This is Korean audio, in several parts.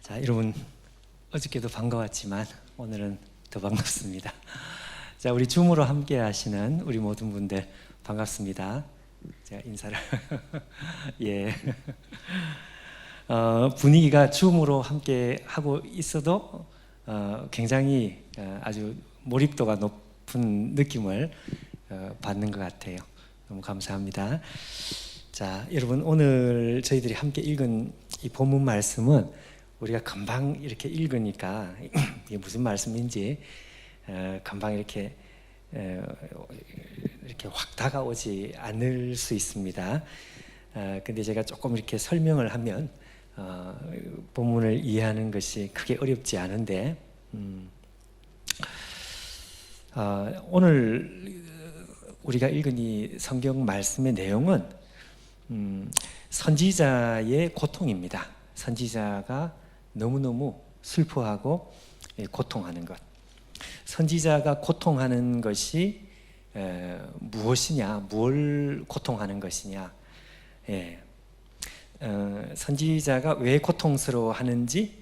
자, 여러분 어저께도 반가웠지만 오늘은 더 반갑습니다. 자, 우리 줌으로 함께 하시는 우리 모든 분들 반갑습니다. 제가 인사를 예. 분위기가 줌으로 함께 하고 있어도 굉장히 아주 몰입도가 높은 느낌을 받는 것 같아요. 너무 감사합니다. 자, 여러분 오늘 저희들이 함께 읽은 이 본문 말씀은 우리가 금방 이렇게 읽으니까 이게 무슨 말씀인지 금방 이렇게 확 다가오지 않을 수 있습니다. 근데 제가 조금 이렇게 설명을 하면 본문을 이해하는 것이 크게 어렵지 않은데 오늘 우리가 읽은 이 성경 말씀의 내용은 선지자의 고통입니다. 선지자가 너무너무 슬퍼하고 고통하는 것. 선지자가 고통하는 것이 무엇이냐, 뭘 고통하는 것이냐. 선지자가 왜 고통스러워하는지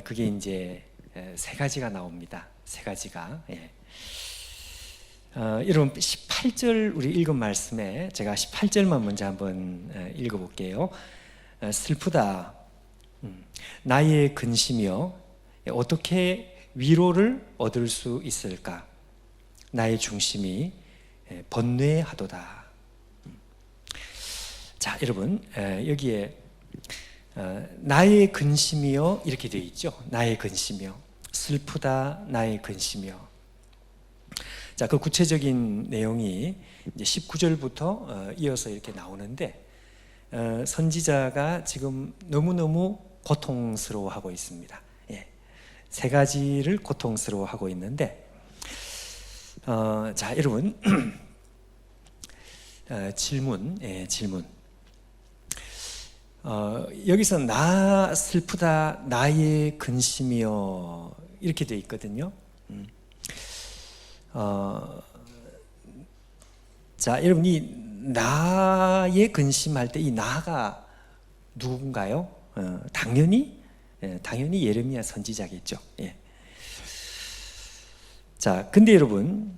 그게 이제 세 가지가 나옵니다. 세 가지가. 여러분 18절 우리 읽은 말씀에 제가 18절만 먼저 한번 읽어볼게요. 슬프다 나의 근심이여 어떻게 위로를 얻을 수 있을까? 나의 중심이 번뇌하도다. 자, 여러분 여기에 나의 근심이여 이렇게 되어 있죠. 나의 근심이여, 슬프다 나의 근심이여. 자, 그 구체적인 내용이 이제 19절부터 이어서 이렇게 나오는데 선지자가 지금 너무너무 고통스러워하고 있습니다. 세 가지를 고통스러워하고 있는데 자, 여러분 질문. 여기서 나 슬프다 나의 근심이여 이렇게 되어 있거든요. 자, 여러분 이 나의 근심할 때 이 나가 누군가요? 당연히 예레미야 선지자겠죠. 자, 근데 여러분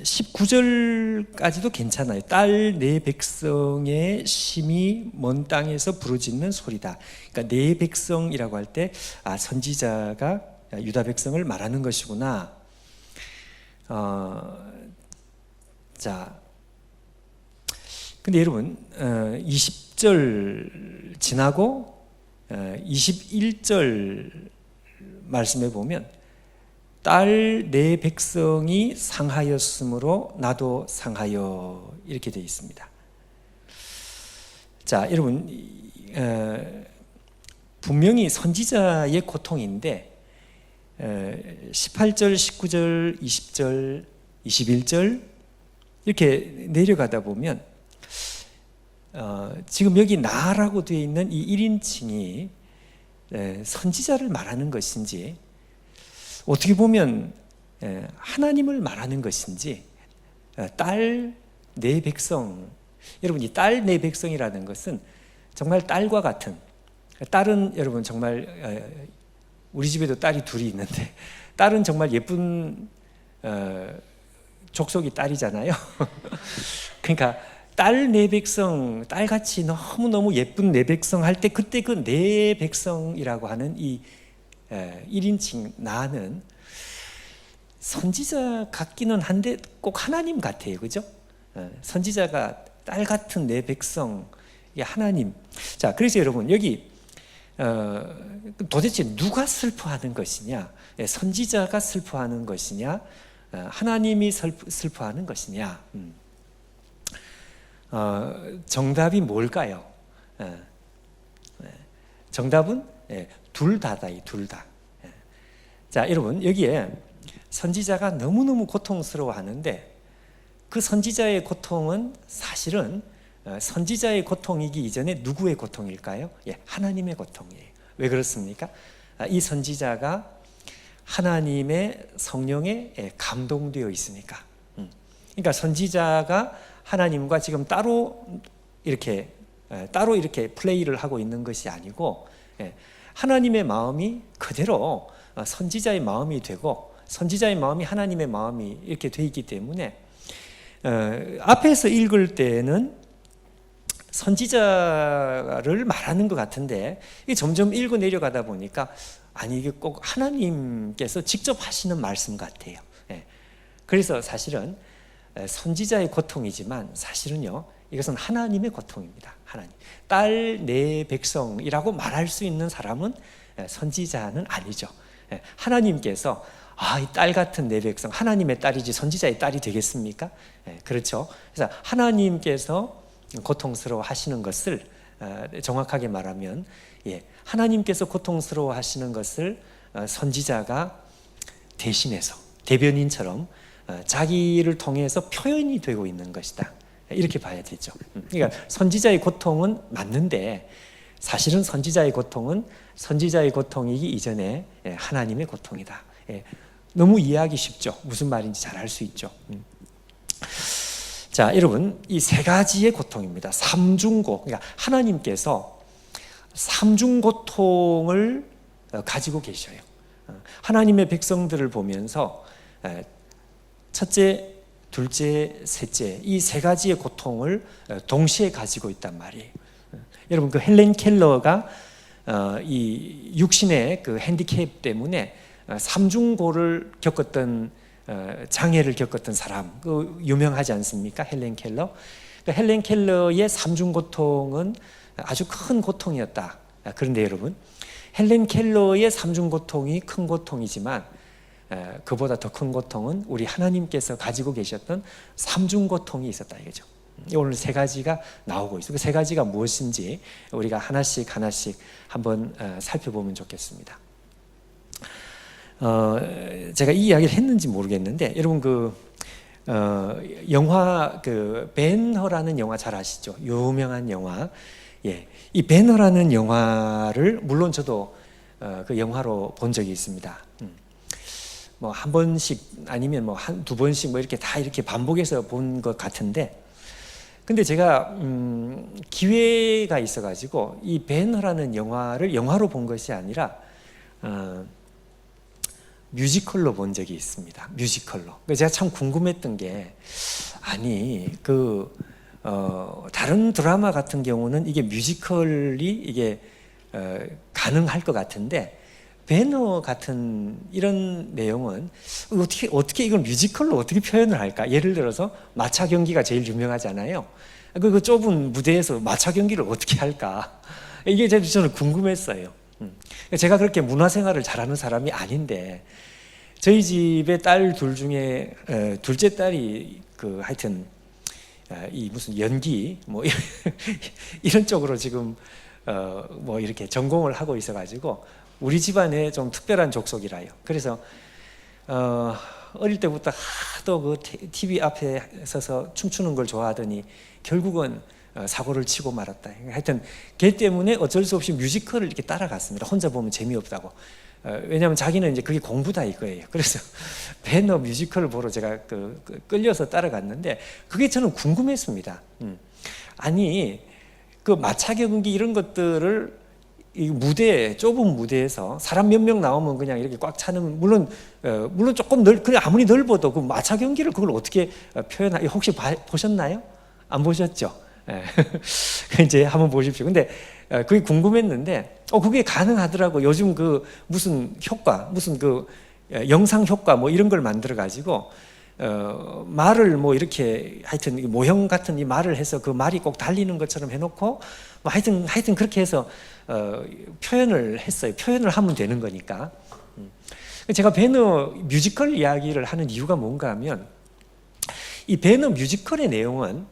19절까지도 괜찮아요. 딸 내 백성의 심히 먼 땅에서 부르짖는 소리다. 그러니까 내 백성이라고 할 때 선지자가 유다 백성을 말하는 것이구나. 자, 근데 여러분 20절 지나고 21절 말씀에 보면 딸 내 백성이 상하였으므로 나도 상하여 이렇게 되어 있습니다. 자, 여러분 분명히 선지자의 고통인데 18절, 19절, 20절, 21절 이렇게 내려가다 보면 지금 여기 나라고 되어 있는 이 1인칭이 선지자를 말하는 것인지 어떻게 보면 하나님을 말하는 것인지 딸 내 백성, 여러분 이 딸 내 백성이라는 것은 정말 딸과 같은, 딸은 여러분 정말 우리 집에도 딸이 둘이 있는데 딸은 정말 예쁜 족속이 딸이잖아요. 그러니까 딸 내 백성, 딸같이 너무너무 예쁜 내 백성 할 때 그때 그 내 백성이라고 하는 이 1인칭 나는 선지자 같기는 한데 꼭 하나님 같아요. 그죠? 선지자가 딸 같은 내 백성, 하나님. 자, 그래서 여러분 여기 도대체 누가 슬퍼하는 것이냐? 선지자가 슬퍼하는 것이냐? 하나님이 슬퍼하는 것이냐? 정답이 뭘까요? 정답은 둘 다다. 둘 다. 자, 여러분 여기에 선지자가 너무너무 고통스러워하는데 그 선지자의 고통은 사실은 선지자의 고통이기 이전에 누구의 고통일까요? 하나님의 고통이에요. 왜 그렇습니까? 이 선지자가 하나님의 성령에 감동되어 있으니까. 그러니까 선지자가 하나님과 지금 따로 이렇게 플레이를 하고 있는 것이 아니고 하나님의 마음이 그대로 선지자의 마음이 되고 선지자의 마음이 하나님의 마음이 이렇게 돼 있기 때문에 앞에서 읽을 때는 선지자를 말하는 것 같은데 이게 점점 읽어 내려가다 보니까 아니 이게 꼭 하나님께서 직접 하시는 말씀 같아요. 그래서 사실은 선지자의 고통이지만 사실은요 이것은 하나님의 고통입니다. 하나님 딸 내 백성이라고 말할 수 있는 사람은 선지자는 아니죠. 하나님께서 이 딸 같은 내 백성 하나님의 딸이지 선지자의 딸이 되겠습니까? 그렇죠. 그래서 하나님께서 고통스러워 하시는 것을 정확하게 말하면 하나님께서 고통스러워 하시는 것을 선지자가 대신해서 대변인처럼 자기를 통해서 표현이 되고 있는 것이다. 이렇게 봐야 되죠. 그러니까 선지자의 고통은 맞는데 사실은 선지자의 고통은 선지자의 고통이기 이전에 하나님의 고통이다. 너무 이해하기 쉽죠. 무슨 말인지 잘 알 수 있죠. 자, 여러분 이 세 가지의 고통입니다. 삼중고. 그러니까 하나님께서 삼중고통을 가지고 계셔요. 하나님의 백성들을 보면서 첫째, 둘째, 셋째 이 세 가지의 고통을 동시에 가지고 있단 말이에요. 여러분 그 헬렌 켈러가 이 육신의 그 핸디캡 때문에 삼중고를 겪었던 장애를 겪었던 사람 그 유명하지 않습니까? 헬렌 켈러. 그러니까 헬렌 켈러의 삼중고통은 아주 큰 고통이었다. 그런데 여러분 헬렌 켈러의 삼중고통이 큰 고통이지만 그보다 더 큰 고통은 우리 하나님께서 가지고 계셨던 삼중고통이 있었다 이거죠. 오늘 세 가지가 나오고 있어요. 그 세 가지가 무엇인지 우리가 하나씩 한번 살펴보면 좋겠습니다. 제가 이 이야기를 했는지 모르겠는데 여러분 영화 벤허라는 영화 잘 아시죠? 유명한 영화. 이 벤허라는 영화를 물론 저도 그 영화로 본 적이 있습니다. 뭐 한 번씩 아니면 뭐 한두 번씩 뭐 이렇게 다 이렇게 반복해서 본 것 같은데 근데 제가 기회가 있어가지고 이 벤허라는 영화를 영화로 본 것이 아니라 뮤지컬로 본 적이 있습니다. 뮤지컬로. 제가 참 궁금했던 게 아니 다른 드라마 같은 경우는 이게 뮤지컬이 이게 가능할 것 같은데 배너 같은 이런 내용은 어떻게 이걸 뮤지컬로 어떻게 표현을 할까? 예를 들어서 마차 경기가 제일 유명하잖아요. 그 좁은 무대에서 마차 경기를 어떻게 할까? 이게 저는 궁금했어요. 제가 그렇게 문화생활을 잘하는 사람이 아닌데 저희 집의 딸 둘 중에 둘째 딸이 하여튼 이 무슨 연기 뭐 이런 쪽으로 지금 뭐 이렇게 전공을 하고 있어가지고 우리 집안에 좀 특별한 족속이라요. 그래서 어릴 때부터 하도 그 TV 앞에 서서 춤추는 걸 좋아하더니 결국은 사고를 치고 말았다. 하여튼 걔 때문에 어쩔 수 없이 뮤지컬을 이렇게 따라갔습니다. 혼자 보면 재미없다고. 왜냐하면 자기는 이제 그게 공부다 이거예요. 그래서 배너 뮤지컬을 보러 제가 끌려서 따라갔는데 그게 저는 궁금했습니다. 아니 그 마차 경기 이런 것들을 이 무대 좁은 무대에서 사람 몇 명 나오면 그냥 이렇게 꽉 차는 물론 조금 그냥 아무리 넓어도 그 마차 경기를 그걸 어떻게 혹시 보셨나요? 안 보셨죠? 이제 한번 보십시오. 근데 그게 궁금했는데 그게 가능하더라고. 요즘 무슨 효과, 무슨 영상 효과 뭐 이런 걸 만들어 가지고 말을 뭐 이렇게 하여튼 모형 같은 이 말을 해서 그 말이 꼭 달리는 것처럼 해놓고 뭐 하여튼 그렇게 해서 표현을 했어요. 표현을 하면 되는 거니까. 제가 배너 뮤지컬 이야기를 하는 이유가 뭔가 하면 이 배너 뮤지컬의 내용은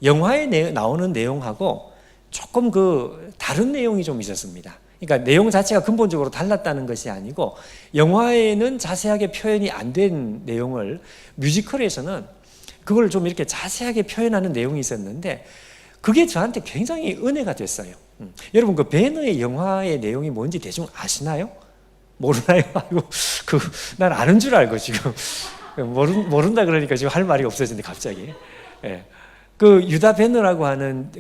영화에 나오는 내용하고 조금 다른 내용이 좀 있었습니다. 그러니까 내용 자체가 근본적으로 달랐다는 것이 아니고 영화에는 자세하게 표현이 안 된 내용을 뮤지컬에서는 그걸 좀 이렇게 자세하게 표현하는 내용이 있었는데 그게 저한테 굉장히 은혜가 됐어요. 여러분 그 배너의 영화의 내용이 뭔지 대충 아시나요? 모르나요? 아이고 난 아는 줄 알고 지금 모른다 그러니까 지금 할 말이 없어지는데 갑자기. 예. 그 유다 베너라고 하는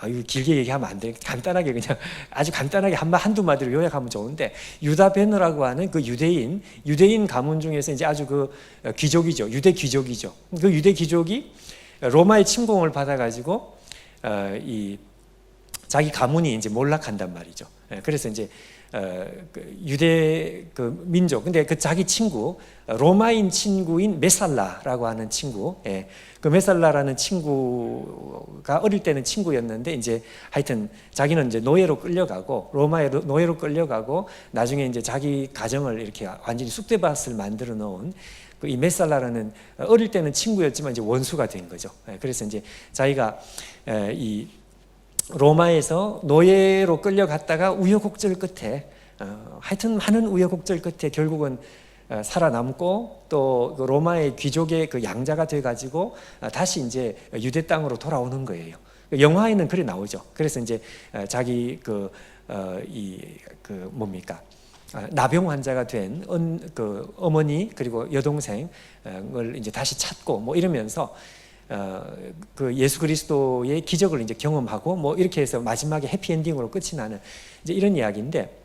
아유 길게 얘기하면 안 돼. 간단하게 그냥 아주 간단하게 한두 마디로 요약하면 좋은데, 유다 베너라고 하는 그 유대인 가문 중에서 이제 아주 그 귀족이죠. 유대 귀족이죠. 그 유대 귀족이 로마의 침공을 받아가지고 이 자기 가문이 이제 몰락한단 말이죠. 그래서 이제 유대 그 민족, 근데 그 자기 친구, 로마인 친구인 메살라라고 하는 친구, 그 메살라라는 친구가 어릴 때는 친구였는데, 이제 하여튼 자기는 이제 노예로 끌려가고, 로마에 노예로 끌려가고, 나중에 이제 자기 가정을 이렇게 완전히 쑥대밭을 만들어 놓은 이 메살라라는 어릴 때는 친구였지만 이제 원수가 된 거죠. 그래서 이제 자기가 이 로마에서 노예로 끌려갔다가 우여곡절 끝에 하여튼 많은 우여곡절 끝에 결국은 살아남고 또 그 로마의 귀족의 그 양자가 돼가지고 다시 이제 유대 땅으로 돌아오는 거예요. 영화에는 그래 나오죠. 그래서 이제 자기 뭡니까? 나병 환자가 된 그 어머니 그리고 여동생을 이제 다시 찾고 뭐 이러면서 그 예수 그리스도의 기적을 이제 경험하고 뭐 이렇게 해서 마지막에 해피엔딩으로 끝이 나는 이제 이런 이야기인데,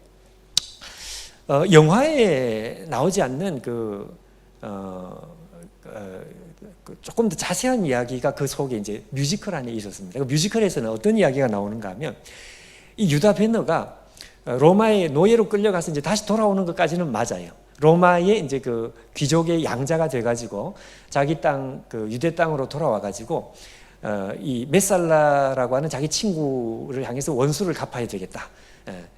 영화에 나오지 않는 조금 더 자세한 이야기가 그 속에 이제 뮤지컬 안에 있었습니다. 그 뮤지컬에서는 어떤 이야기가 나오는가 하면, 이 유다 베너가 로마의 노예로 끌려가서 이제 다시 돌아오는 것까지는 맞아요. 로마의 이제 그 귀족의 양자가 돼가지고 자기 땅, 그 유대 땅으로 돌아와가지고 이 메살라라고 하는 자기 친구를 향해서 원수를 갚아야 되겠다.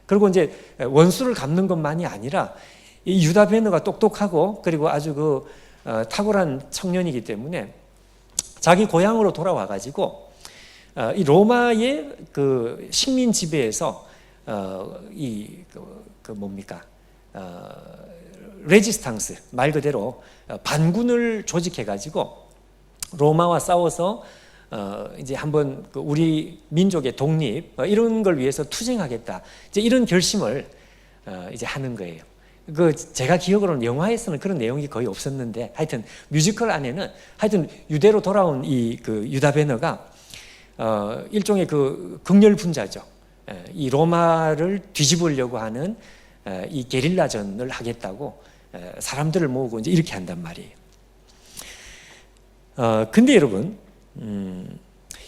그리고 이제 원수를 갚는 것만이 아니라 이 유다 베너가 똑똑하고 그리고 아주 탁월한 청년이기 때문에 자기 고향으로 돌아와가지고 이 로마의 그 식민 지배에서 뭡니까? 레지스탕스, 말 그대로 반군을 조직해가지고 로마와 싸워서 이제 한번 우리 민족의 독립 이런 걸 위해서 투쟁하겠다. 이제 이런 결심을 이제 하는 거예요. 제가 기억으로는 영화에서는 그런 내용이 거의 없었는데, 하여튼 뮤지컬 안에는 하여튼 유대로 돌아온 유다 베너가 일종의 극렬 분자죠. 이 로마를 뒤집으려고 하는 이 게릴라전을 하겠다고 사람들을 모으고 이제 이렇게 한단 말이에요. 근데 여러분,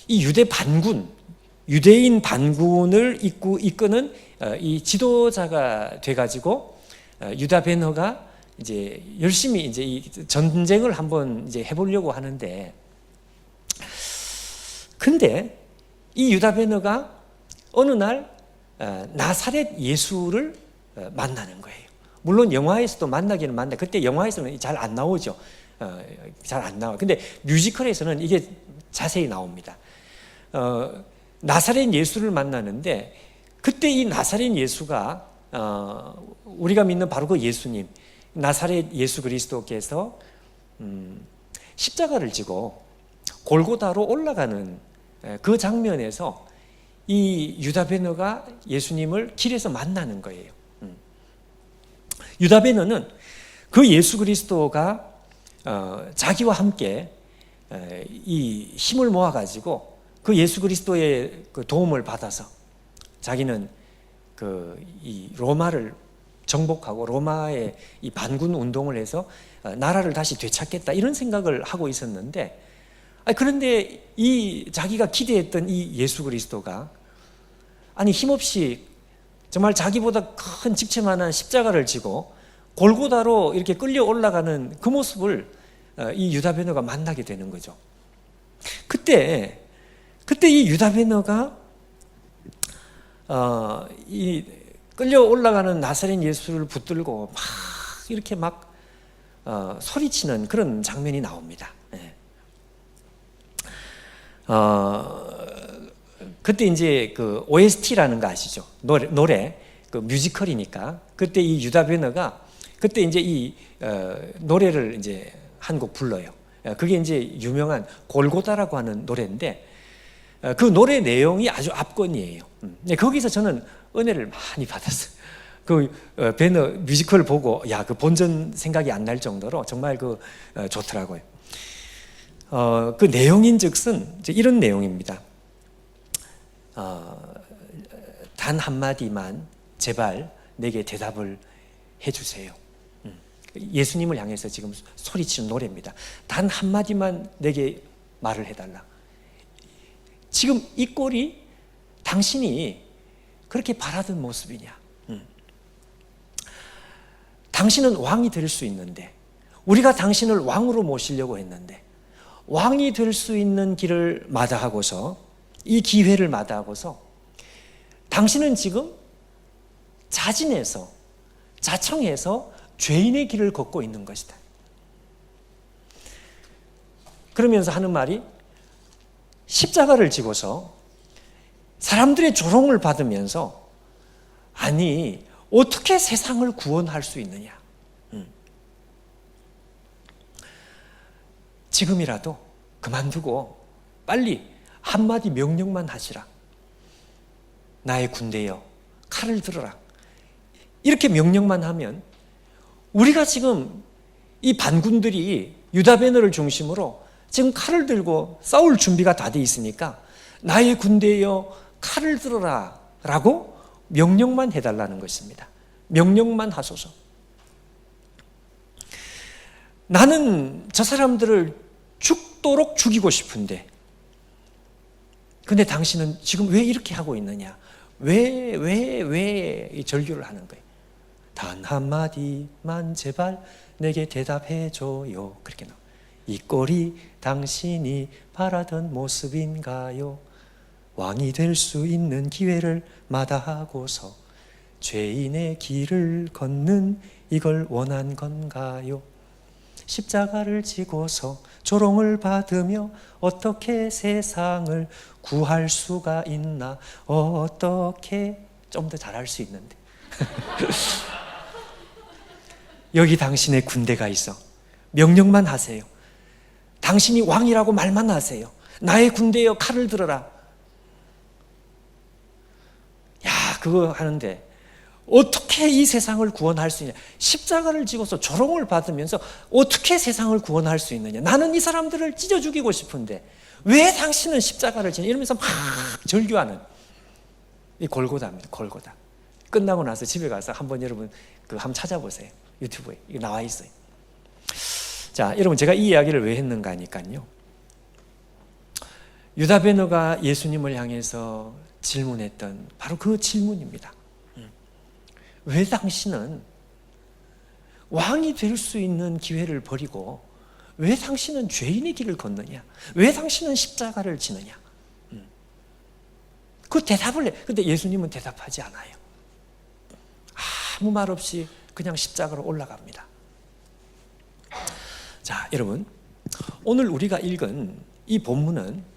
이 유대인 반군을 이끄는 이 지도자가 돼가지고 유다 베너가 이제 열심히 이제 이 전쟁을 한번 이제 해보려고 하는데, 근데 이 유다 베너가 어느 날 나사렛 예수를 만나는 거예요. 물론 영화에서도 만나기는 만나. 그때 영화에서는 잘 안 나오죠. 잘 안 나와. 근데 뮤지컬에서는 이게 자세히 나옵니다. 나사렛 예수를 만나는데, 그때 이 나사렛 예수가 우리가 믿는 바로 그 예수님, 나사렛 예수 그리스도께서 십자가를 지고 골고다로 올라가는 그 장면에서 이 유다 베너가 예수님을 길에서 만나는 거예요. 유다 베너는 그 예수 그리스도가 자기와 함께 이 힘을 모아가지고 그 예수 그리스도의 그 도움을 받아서 자기는 이 로마를 정복하고 로마의 이 반군 운동을 해서 나라를 다시 되찾겠다, 이런 생각을 하고 있었는데, 그런데 이 자기가 기대했던 이 예수 그리스도가 힘없이 정말 자기보다 큰 집채만한 십자가를 지고 골고다로 이렇게 끌려 올라가는 그 모습을 이 유다 베너가 만나게 되는 거죠. 그때 이 유다 베너가 이 끌려 올라가는 나사렛 예수를 붙들고 막 이렇게 막 소리치는 그런 장면이 나옵니다. 그때 이제 그 OST라는 거 아시죠? 노래 그 뮤지컬이니까 그때 이 유다 베너가 그때 이제 이 노래를 이제 한 곡 불러요. 그게 이제 유명한 골고다라고 하는 노래인데, 그 노래 내용이 아주 압권이에요. 거기서 저는 은혜를 많이 받았어요. 베너 뮤지컬 보고 그 본전 생각이 안 날 정도로 정말 좋더라고요. 그 내용인즉슨 이제 이런 내용입니다. 단 한마디만 제발 내게 대답을 해주세요. 예수님을 향해서 지금 소리치는 노래입니다. 단 한마디만 내게 말을 해달라. 지금 이 꼴이 당신이 그렇게 바라던 모습이냐? 당신은 왕이 될 수 있는데, 우리가 당신을 왕으로 모시려고 했는데, 왕이 될 수 있는 길을 마다하고서, 이 기회를 마다하고서 당신은 지금 자진해서, 자청해서 죄인의 길을 걷고 있는 것이다. 그러면서 하는 말이, 십자가를 지고서 사람들의 조롱을 받으면서, 아니 어떻게 세상을 구원할 수 있느냐? 지금이라도 그만두고 빨리 한마디 명령만 하시라. 나의 군대여, 칼을 들어라. 이렇게 명령만 하면, 우리가 지금 이 반군들이 유다 배너를 중심으로 지금 칼을 들고 싸울 준비가 다 돼 있으니까, 나의 군대여 칼을 들어라 라고 명령만 해달라는 것입니다. 명령만 하소서. 나는 저 사람들을 죽도록 죽이고 싶은데, 근데 당신은 지금 왜 이렇게 하고 있느냐? 왜 이 절규를 하는 거예요? 단 한마디만 제발 내게 대답해줘요. 그렇게 나와요. 이 꼴이 당신이 바라던 모습인가요? 왕이 될 수 있는 기회를 마다하고서 죄인의 길을 걷는 이걸 원한 건가요? 십자가를 지고서 조롱을 받으며 어떻게 세상을 구할 수가 있나? 어떻게 좀 더 잘할 수 있는데. 여기 당신의 군대가 있어. 명령만 하세요. 당신이 왕이라고 말만 하세요. 나의 군대여 칼을 들어라. 야, 그거 하는데 어떻게 이 세상을 구원할 수 있냐? 십자가를 지고서 조롱을 받으면서 어떻게 세상을 구원할 수 있느냐? 나는 이 사람들을 찢어 죽이고 싶은데 왜 당신은 십자가를 지냐? 이러면서 막 절규하는 이 골고다입니다. 골고다. 끝나고 나서 집에 가서 한번 여러분 그 한번 찾아보세요. 유튜브에 이거 나와 있어요. 자, 여러분 제가 이 이야기를 왜 했는가 하니까요, 유다 베너가 예수님을 향해서 질문했던 바로 그 질문입니다. 왜 당신은 왕이 될 수 있는 기회를 버리고 왜 당신은 죄인의 길을 걷느냐? 왜 당신은 십자가를 지느냐? 그 대답을 해. 근데 예수님은 대답하지 않아요. 아무 말 없이 그냥 십자가로 올라갑니다. 자, 여러분, 오늘 우리가 읽은 이 본문은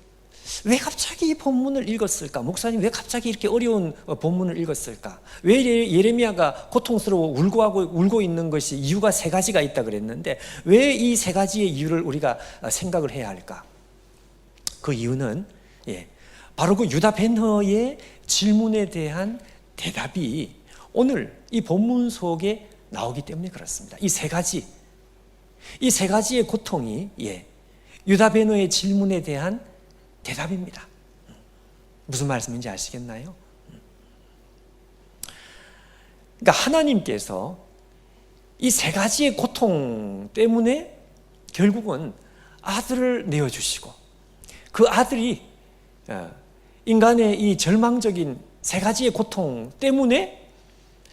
왜 갑자기 이 본문을 읽었을까? 목사님 왜 갑자기 이렇게 어려운 본문을 읽었을까? 왜 예레미야가 고통스러워 울고 있는 것이 이유가 세 가지가 있다 그랬는데 왜 이 세 가지의 이유를 우리가 생각을 해야 할까? 그 이유는 바로 그 유다 벤허의 질문에 대한 대답이 오늘 이 본문 속에 나오기 때문에 그렇습니다. 이 세 가지의 고통이 유다 벤허의 질문에 대한 대답입니다. 무슨 말씀인지 아시겠나요? 그러니까 하나님께서 이 세 가지의 고통 때문에 결국은 아들을 내어주시고, 그 아들이 인간의 이 절망적인 세 가지의 고통 때문에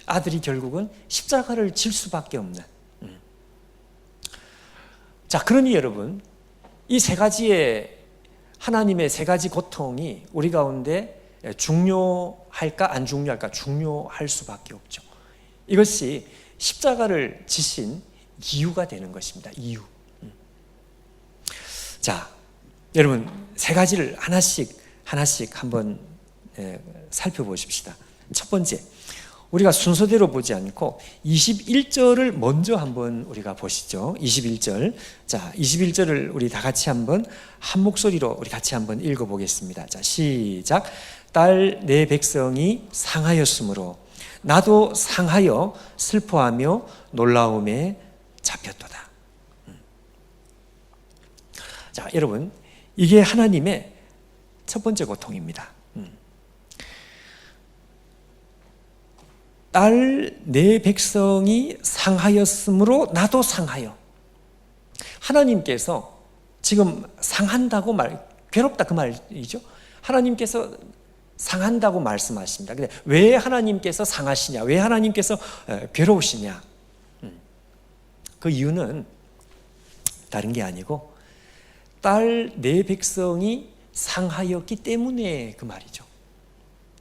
아들이 결국은 십자가를 질 수밖에 없는. 자, 그러니 여러분, 이 세 가지의 하나님의 세 가지 고통이 우리 가운데 중요할까 안 중요할까? 중요할 수밖에 없죠. 이것이 십자가를 지신 이유가 되는 것입니다. 이유. 자, 여러분 세 가지를 하나씩 한번 살펴보십시다. 첫 번째, 우리가 순서대로 보지 않고 21절을 먼저 한번 우리가 보시죠. 21절. 자, 21절을 우리 다 같이 한번 한 목소리로 우리 같이 한번 읽어보겠습니다. 자, 시작. 딸 내 백성이 상하였으므로 나도 상하여 슬퍼하며 놀라움에 잡혔도다. 자, 여러분, 이게 하나님의 첫 번째 고통입니다. 딸 내 백성이 상하였으므로 나도 상하여. 하나님께서 지금 상한다고 괴롭다 그 말이죠. 하나님께서 상한다고 말씀하십니다. 근데 왜 하나님께서 상하시냐? 왜 하나님께서 괴로우시냐? 그 이유는 다른 게 아니고 딸 내 백성이 상하였기 때문에 그 말이죠.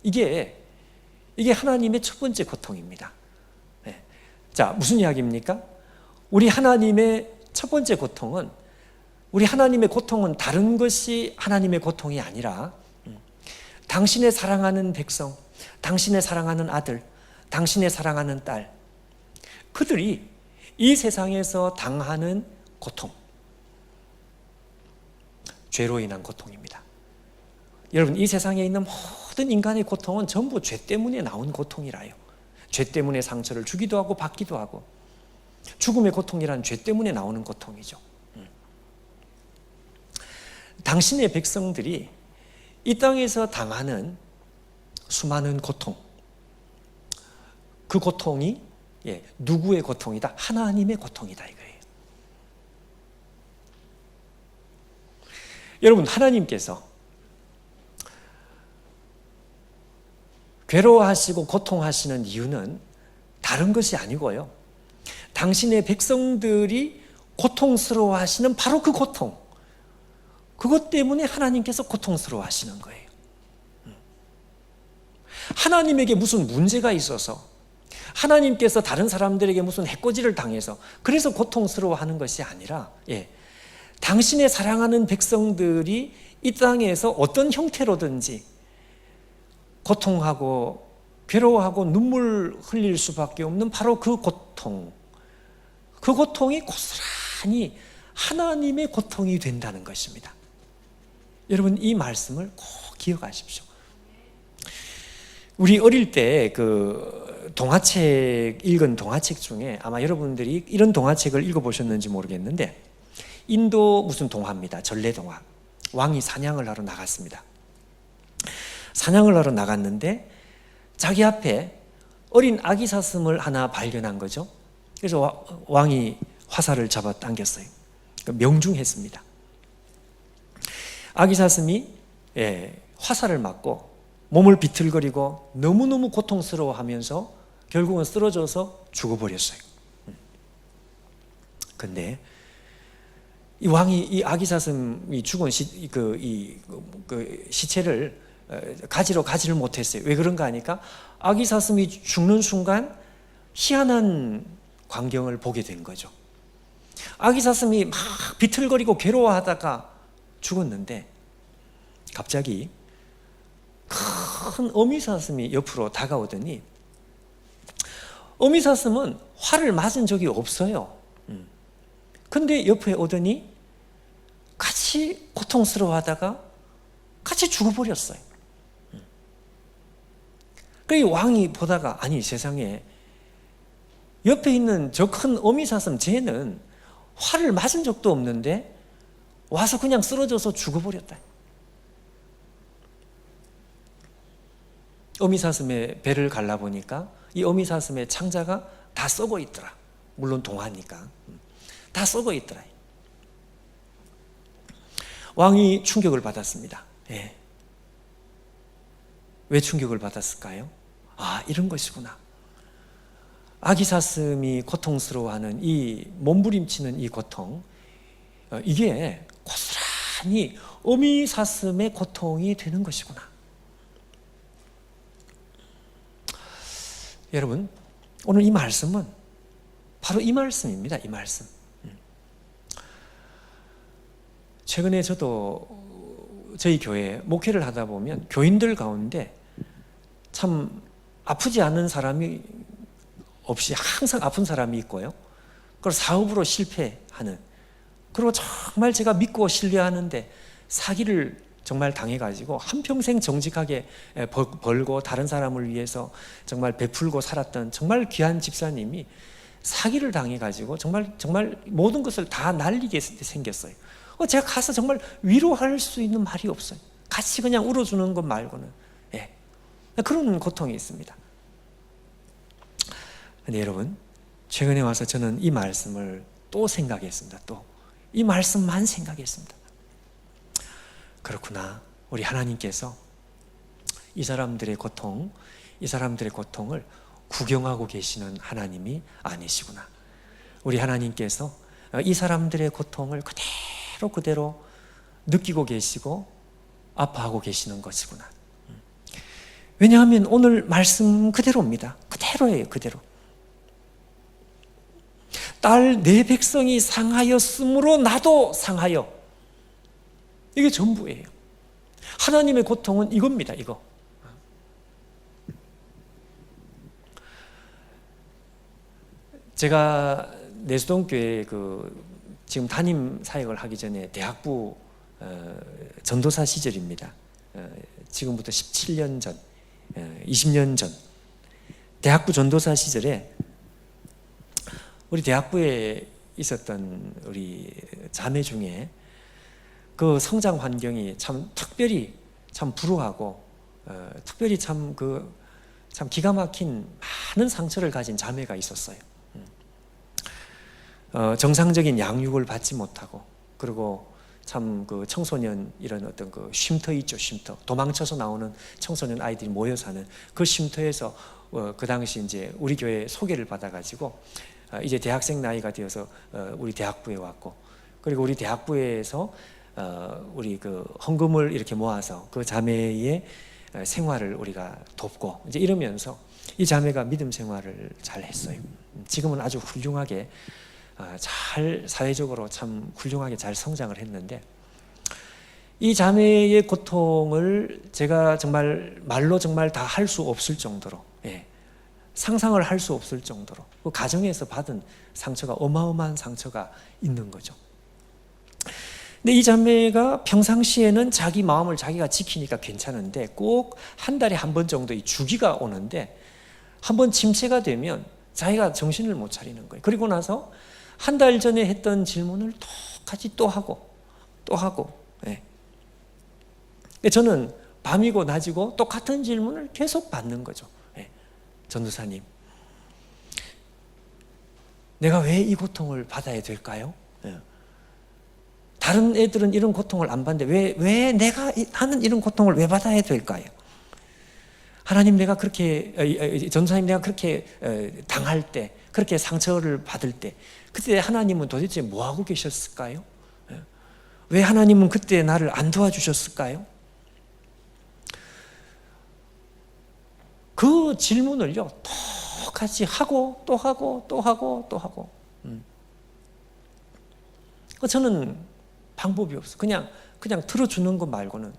이게 하나님의 첫 번째 고통입니다. 네. 자, 무슨 이야기입니까? 우리 하나님의 첫 번째 고통은, 우리 하나님의 고통은 다른 것이 하나님의 고통이 아니라 당신의 사랑하는 백성, 당신의 사랑하는 아들, 당신의 사랑하는 딸, 그들이 이 세상에서 당하는 고통, 죄로 인한 고통입니다. 여러분, 이 세상에 있는 모든 인간의 고통은 전부 죄 때문에 나온 고통이라요. 죄 때문에 상처를 주기도 하고 받기도 하고, 죽음의 고통이란 죄 때문에 나오는 고통이죠. 당신의 백성들이 이 땅에서 당하는 수많은 고통, 그 고통이 누구의 고통이다? 하나님의 고통이다 이거예요. 여러분, 하나님께서 괴로워하시고 고통하시는 이유는 다른 것이 아니고요, 당신의 백성들이 고통스러워하시는 바로 그 고통, 그것 때문에 하나님께서 고통스러워하시는 거예요. 하나님에게 무슨 문제가 있어서, 하나님께서 다른 사람들에게 무슨 해코지를 당해서 그래서 고통스러워하는 것이 아니라, 당신의 사랑하는 백성들이 이 땅에서 어떤 형태로든지 고통하고 괴로워하고 눈물 흘릴 수밖에 없는 바로 그 고통, 그 고통이 고스란히 하나님의 고통이 된다는 것입니다. 여러분, 이 말씀을 꼭 기억하십시오. 우리 어릴 때 그 동화책, 읽은 동화책 중에 아마 여러분들이 이런 동화책을 읽어보셨는지 모르겠는데, 인도 무슨 동화입니다. 전래동화. 왕이 사냥을 하러 나갔습니다. 사냥을 하러 나갔는데 자기 앞에 어린 아기 사슴을 하나 발견한 거죠. 그래서 왕이 화살을 잡아 당겼어요. 명중했습니다. 아기 사슴이 화살을 맞고 몸을 비틀거리고 너무너무 고통스러워하면서 결국은 쓰러져서 죽어버렸어요. 근데 이 왕이 이 아기 사슴이 죽은 시체를 가지를 못했어요. 왜 그런가 하니까 아기 사슴이 죽는 순간 희한한 광경을 보게 된 거죠. 아기 사슴이 막 비틀거리고 괴로워하다가 죽었는데 갑자기 큰 어미사슴이 옆으로 다가오더니, 어미사슴은 활을 맞은 적이 없어요. 근데 옆에 오더니 같이 고통스러워하다가 같이 죽어버렸어요. 그래서 왕이 보다가, 아니 세상에, 옆에 있는 저 큰 어미사슴 쟤는 활을 맞은 적도 없는데 와서 그냥 쓰러져서 죽어버렸다. 어미사슴의 배를 갈라보니까 이 어미사슴의 창자가 다 썩어 있더라. 물론 동화니까 다 썩어 있더라. 왕이 충격을 받았습니다. 왜 충격을 받았을까요? 아, 이런 것이구나. 아기 사슴이 고통스러워하는 이 몸부림치는 이 고통, 이게 고스란히 어미 사슴의 고통이 되는 것이구나. 여러분, 오늘 이 말씀은 바로 이 말씀입니다. 이 말씀. 최근에 저도 저희 교회에 목회를 하다 보면 교인들 가운데 참 아프지 않은 사람이 없이 항상 아픈 사람이 있고요. 그걸 사업으로 실패하는, 그리고 정말 제가 믿고 신뢰하는데 사기를 정말 당해가지고 한평생 정직하게 벌고 다른 사람을 위해서 정말 베풀고 살았던 정말 귀한 집사님이 사기를 당해가지고 정말 모든 것을 다 날리게 생겼어요. 제가 가서 정말 위로할 수 있는 말이 없어요. 같이 그냥 울어주는 것 말고는. 예. 그런 고통이 있습니다. 근데 여러분, 최근에 와서 저는 이 말씀을 또 생각했습니다. 또 이 말씀만 생각했습니다. 그렇구나. 우리 하나님께서 이 사람들의 고통을 구경하고 계시는 하나님이 아니시구나. 우리 하나님께서 이 사람들의 고통을 그대로 느끼고 계시고 아파하고 계시는 것이구나. 왜냐하면 오늘 말씀 그대로입니다. 그대로예요. 그대로. 딸 내 백성이 상하였으므로 나도 상하여. 이게 전부예요. 하나님의 고통은 이겁니다. 이거. 제가 내수동교회 지금 담임 사역을 하기 전에 대학부 전도사 시절입니다. 지금부터 17년 전, 20년 전 대학부 전도사 시절에 우리 대학부에 있었던 우리 자매 중에 그 성장 환경이 참 특별히 참 불우하고 특별히 참 기가 막힌 많은 상처를 가진 자매가 있었어요. 정상적인 양육을 받지 못하고, 그리고 참 청소년 이런 어떤 쉼터 있죠, 쉼터. 도망쳐서 나오는 청소년 아이들이 모여 사는 그 쉼터에서 그 당시 이제 우리 교회 소개를 받아가지고 이제 대학생 나이가 되어서 우리 대학부에 왔고, 그리고 우리 대학부에서 우리 헌금을 이렇게 모아서 그 자매의 생활을 우리가 돕고 이제 이러면서 이 자매가 믿음 생활을 잘 했어요. 지금은 아주 훌륭하게 잘 사회적으로 참 훌륭하게 잘 성장을 했는데, 이 자매의 고통을 제가 정말 말로 정말 다 할 수 없을 정도로, 상상을 할 수 없을 정도로 그 가정에서 받은 상처가 어마어마한 상처가 있는 거죠. 근데 이 자매가 평상시에는 자기 마음을 자기가 지키니까 괜찮은데 꼭 한 달에 한 번 정도 이 주기가 오는데 한 번 침체가 되면 자기가 정신을 못 차리는 거예요. 그리고 나서 한 달 전에 했던 질문을 똑같이 또 하고 또 하고. 저는 밤이고 낮이고 똑같은 질문을 계속 받는 거죠. 전도사님, 내가 왜 이 고통을 받아야 될까요? 다른 애들은 이런 고통을 안 받는데 왜 내가 하는 이런 고통을 왜 받아야 될까요? 하나님, 내가 그렇게 전도사님, 내가 그렇게 당할 때, 그렇게 상처를 받을 때 그때 하나님은 도대체 뭐 하고 계셨을까요? 왜 하나님은 그때 나를 안 도와주셨을까요? 그 질문을요 똑같이 하고 또 하고 또 하고 또 하고. 저는 방법이 없어. 그냥 들어주는 것 말고는.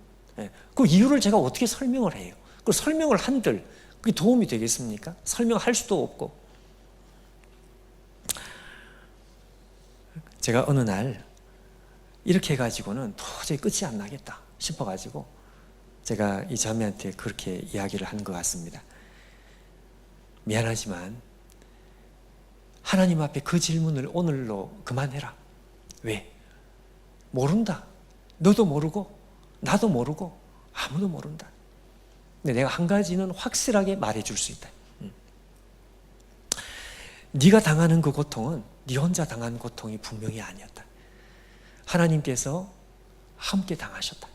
그 이유를 제가 어떻게 설명을 해요? 그 설명을 한들 그게 도움이 되겠습니까? 설명할 수도 없고. 제가 어느 날 이렇게 해가지고는 도저히 끝이 안 나겠다 싶어가지고 제가 이 자매한테 그렇게 이야기를 한 것 같습니다. 미안하지만 하나님 앞에 그 질문을 오늘로 그만해라. 왜? 모른다. 너도 모르고 나도 모르고 아무도 모른다. 근데 내가 한 가지는 확실하게 말해줄 수 있다. 네가 당하는 그 고통은 네 혼자 당한 고통이 분명히 아니었다. 하나님께서 함께 당하셨다.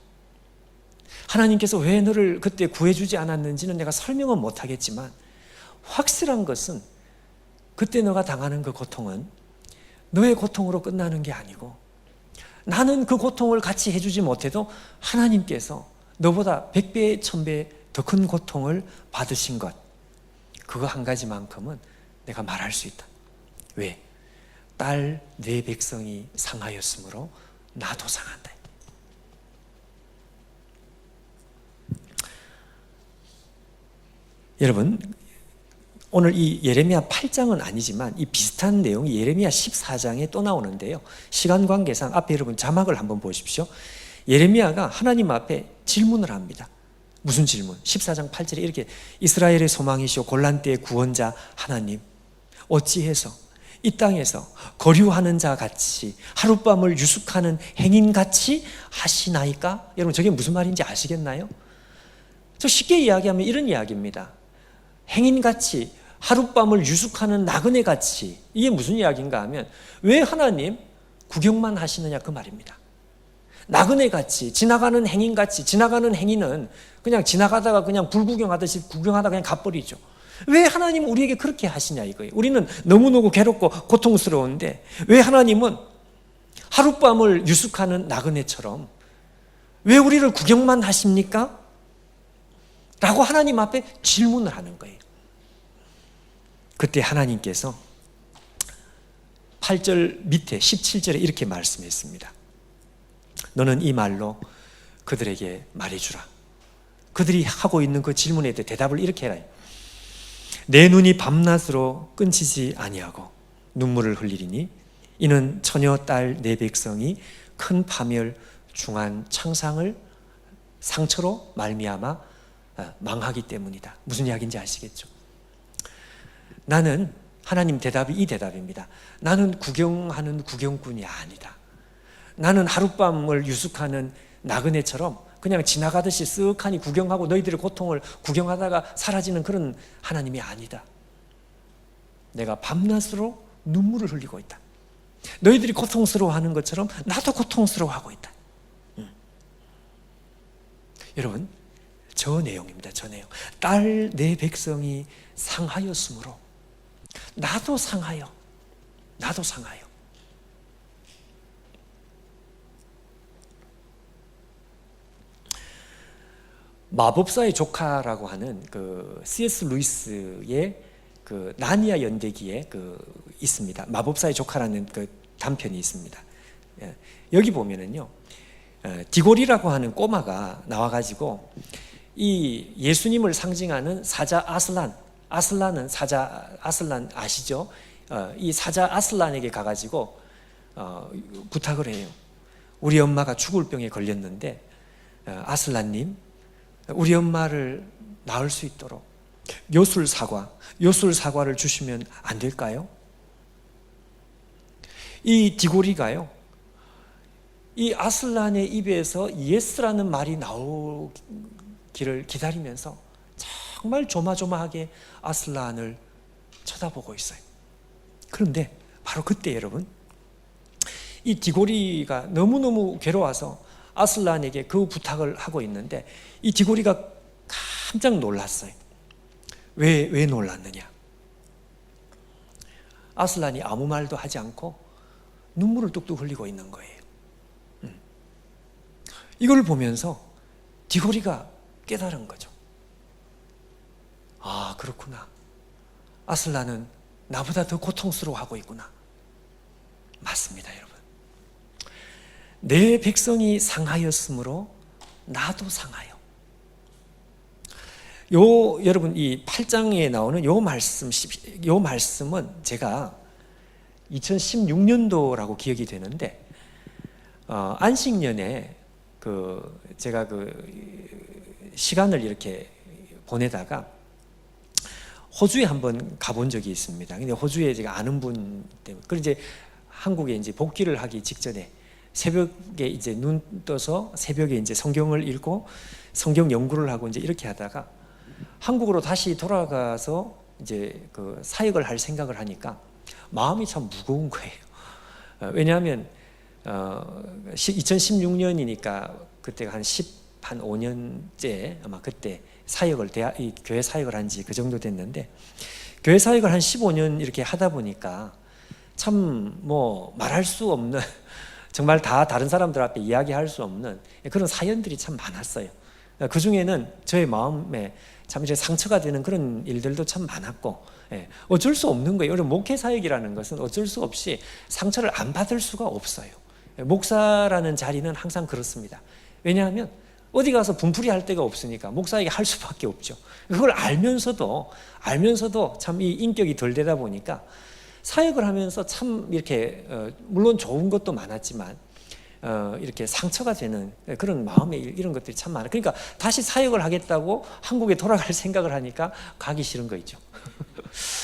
하나님께서 왜 너를 그때 구해주지 않았는지는 내가 설명은 못하겠지만 확실한 것은 그때 너가 당하는 그 고통은 너의 고통으로 끝나는 게 아니고, 나는 그 고통을 같이 해주지 못해도 하나님께서 너보다 100배, 1000배 더 큰 고통을 받으신 것, 그거 한 가지만큼은 내가 말할 수 있다. 왜? 딸 내 백성이 상하였으므로 나도 상한다. 여러분, 오늘 이 예레미야 8장은 아니지만 이 비슷한 내용이 예레미야 14장에 또 나오는데요. 시간 관계상 앞에 여러분 자막을 한번 보십시오. 예레미야가 하나님 앞에 질문을 합니다. 무슨 질문? 14장 8절에 이렇게, 이스라엘의 소망이시오 곤란 때의 구원자 하나님, 어찌해서 이 땅에서 거류하는 자 같이 하룻밤을 유숙하는 행인 같이 하시나이까? 여러분 저게 무슨 말인지 아시겠나요? 저 쉽게 이야기하면 이런 이야기입니다. 행인 같이 하룻밤을 유숙하는 나그네 같이. 이게 무슨 이야기인가 하면 왜 하나님 구경만 하시느냐 그 말입니다. 나그네 같이 지나가는 행인 같이. 지나가는 행인은 그냥 지나가다가 그냥 불구경하듯이 구경하다가 그냥 가버리죠. 왜 하나님 우리에게 그렇게 하시냐 이거예요. 우리는 너무너무 괴롭고 고통스러운데 왜 하나님은 하룻밤을 유숙하는 나그네처럼 왜 우리를 구경만 하십니까? 라고 하나님 앞에 질문을 하는 거예요. 그때 하나님께서 8절 밑에 17절에 이렇게 말씀했습니다. 너는 이 말로 그들에게 말해주라. 그들이 하고 있는 그 질문에 대해 대답을 이렇게 해라. 내 눈이 밤낮으로 끊지지 아니하고 눈물을 흘리리니 이는 처녀 딸 내 백성이 큰 파멸 중한 창상을 상처로 말미암아 망하기 때문이다. 무슨 이야기인지 아시겠죠? 나는 하나님 대답이 이 대답입니다. 나는 구경하는 구경꾼이 아니다. 나는 하룻밤을 유숙하는 나그네처럼 그냥 지나가듯이 쓱하니 구경하고 너희들의 고통을 구경하다가 사라지는 그런 하나님이 아니다. 내가 밤낮으로 눈물을 흘리고 있다. 너희들이 고통스러워하는 것처럼 나도 고통스러워하고 있다. 여러분 저 내용입니다. 저 내용. 딸 내 백성이 상하였으므로 나도 상하여. 나도 상하여. 마법사의 조카라고 하는 그 C.S. 루이스의 그 나니아 연대기에 그 있습니다. 마법사의 조카라는 그 단편이 있습니다. 여기 보면은요, 디골이라고 하는 꼬마가 나와가지고 이 예수님을 상징하는 사자 아슬란은 사자 아슬란 아시죠? 이 사자 아슬란에게 가가지고 부탁을 해요. 우리 엄마가 죽을 병에 걸렸는데 아슬란님, 우리 엄마를 낳을 수 있도록 요술 사과를 주시면 안 될까요? 이 디고리가요, 이 아슬란의 입에서 예스라는 말이 나오기를 기다리면서 정말 조마조마하게 아슬란을 쳐다보고 있어요. 그런데 바로 그때 여러분, 이 디고리가 너무너무 괴로워서 아슬란에게 그 부탁을 하고 있는데 이 디고리가 깜짝 놀랐어요. 왜 놀랐느냐? 아슬란이 아무 말도 하지 않고 눈물을 뚝뚝 흘리고 있는 거예요. 이걸 보면서 디고리가 깨달은 거죠. 아, 그렇구나. 아슬란은 나보다 더 고통스러워하고 있구나. 맞습니다, 여러분. 내 백성이 상하였으므로 나도 상하여. 여러분 이 8장에 나오는 요 말씀은 제가 2016년도라고 기억이 되는데 안식년에 제가 시간을 이렇게 보내다가 호주에 한번 가본 적이 있습니다. 근데 호주에 제가 아는 분 때문에 그리고 이제 한국에 이제 복귀를 하기 직전에 새벽에 이제 눈 떠서 새벽에 이제 성경을 읽고 성경 연구를 하고 이제 이렇게 하다가 한국으로 다시 돌아가서 이제 그 사역을 할 생각을 하니까 마음이 참 무거운 거예요. 왜냐하면 2016년이니까 그때가 한 5년째 아마 그때 이 교회 사역을 한 지 그 정도 됐는데 교회 사역을 한 15년 이렇게 하다 보니까 참 뭐 말할 수 없는 정말 다 다른 사람들 앞에 이야기할 수 없는 그런 사연들이 참 많았어요. 그 중에는 저의 마음에 참 이제 상처가 되는 그런 일들도 참 많았고, 어쩔 수 없는 거예요. 목회 사역이라는 것은 어쩔 수 없이 상처를 안 받을 수가 없어요. 목사라는 자리는 항상 그렇습니다. 왜냐하면 어디 가서 분풀이 할 데가 없으니까 목사에게 할 수밖에 없죠. 그걸 알면서도 참 이 인격이 덜 되다 보니까 사역을 하면서 참 이렇게 물론 좋은 것도 많았지만 이렇게 상처가 되는 그런 마음의 이런 것들이 참 많아요. 그러니까 다시 사역을 하겠다고 한국에 돌아갈 생각을 하니까 가기 싫은 거 있죠.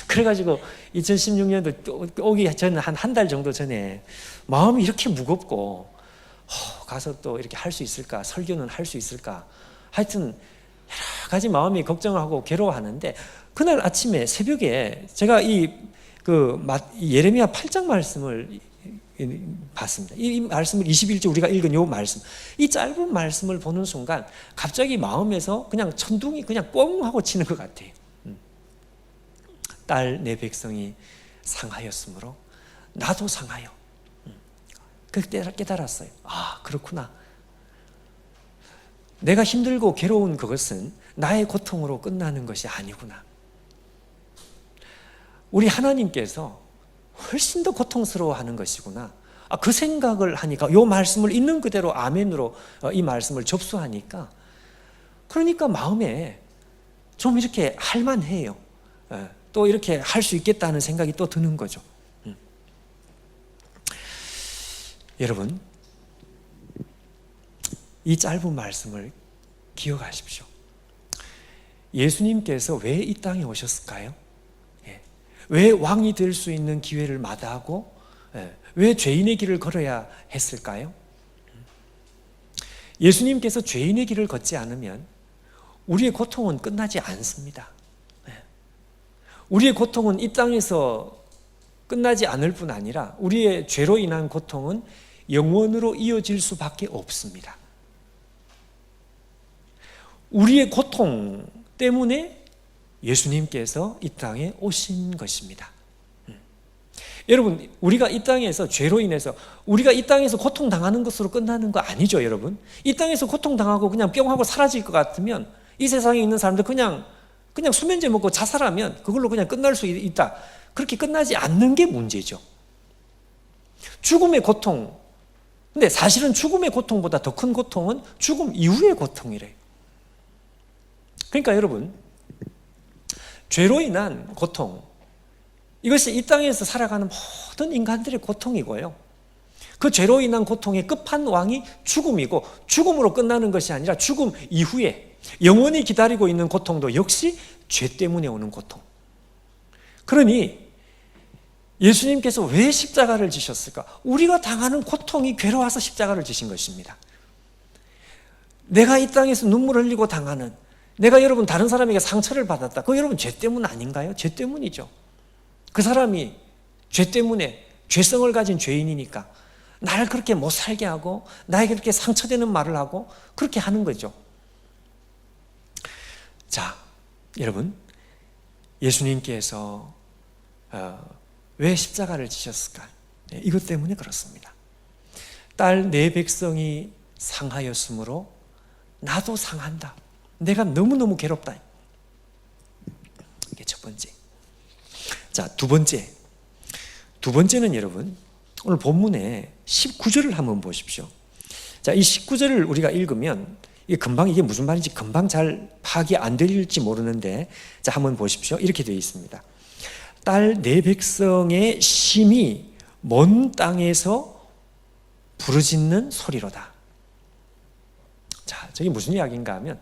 그래가지고 2016년도 오기 전 한 달 정도 전에 마음이 이렇게 무겁고 가서 또 이렇게 할 수 있을까? 설교는 할 수 있을까? 하여튼 여러 가지 마음이 걱정하고 괴로워하는데 그날 아침에 새벽에 제가 이 예레미야 8장 말씀을 봤습니다. 이 말씀을 21절 우리가 읽은 이 말씀, 이 짧은 말씀을 보는 순간 갑자기 마음에서 그냥 천둥이 그냥 뻥 하고 치는 것 같아요. 딸 내 백성이 상하였으므로 나도 상하여. 그때 깨달았어요. 아, 그렇구나. 내가 힘들고 괴로운 그것은 나의 고통으로 끝나는 것이 아니구나. 우리 하나님께서 훨씬 더 고통스러워하는 것이구나. 그 생각을 하니까 이 말씀을 있는 그대로 아멘으로 이 말씀을 접수하니까 그러니까 마음에 좀 이렇게 할만해요. 또 이렇게 할 수 있겠다는 생각이 또 드는 거죠. 여러분, 이 짧은 말씀을 기억하십시오. 예수님께서 왜 이 땅에 오셨을까요? 왜 왕이 될 수 있는 기회를 마다하고 왜 죄인의 길을 걸어야 했을까요? 예수님께서 죄인의 길을 걷지 않으면 우리의 고통은 끝나지 않습니다. 우리의 고통은 이 땅에서 끝나지 않을 뿐 아니라 우리의 죄로 인한 고통은 영원으로 이어질 수밖에 없습니다. 우리의 고통 때문에 예수님께서 이 땅에 오신 것입니다. 여러분, 우리가 이 땅에서 죄로 인해서 우리가 이 땅에서 고통당하는 것으로 끝나는 거 아니죠, 여러분? 이 땅에서 고통당하고 그냥 뿅 하고 사라질 것 같으면 이 세상에 있는 사람들 그냥 수면제 먹고 자살하면 그걸로 그냥 끝날 수 있다. 그렇게 끝나지 않는 게 문제죠. 죽음의 고통. 근데 사실은 죽음의 고통보다 더 큰 고통은 죽음 이후의 고통이래요. 그러니까 여러분, 죄로 인한 고통, 이것이 이 땅에서 살아가는 모든 인간들의 고통이고요. 그 죄로 인한 고통의 끝판왕이 죽음이고 죽음으로 끝나는 것이 아니라 죽음 이후에 영원히 기다리고 있는 고통도 역시 죄 때문에 오는 고통. 그러니 예수님께서 왜 십자가를 지셨을까? 우리가 당하는 고통이 괴로워서 십자가를 지신 것입니다. 내가 이 땅에서 눈물 흘리고 당하는, 내가 여러분 다른 사람에게 상처를 받았다. 그거 여러분 죄 때문 아닌가요? 죄 때문이죠. 그 사람이 죄 때문에 죄성을 가진 죄인이니까 나를 그렇게 못 살게 하고 나에게 그렇게 상처되는 말을 하고 그렇게 하는 거죠. 자, 여러분, 예수님께서 왜 십자가를 지셨을까? 이것 때문에 그렇습니다. 딸 내 백성이 상하였으므로 나도 상한다. 내가 너무너무 괴롭다. 이게 첫 번째. 자, 두 번째는 여러분, 오늘 본문에 19절을 한번 보십시오. 자, 이 19절을 우리가 읽으면 이게 무슨 말인지 금방 잘 파악이 안 될지 모르는데, 자, 한번 보십시오. 이렇게 되어 있습니다. 딸 내 백성의 심히 먼 땅에서 부르짖는 소리로다. 자, 저게 무슨 이야기인가 하면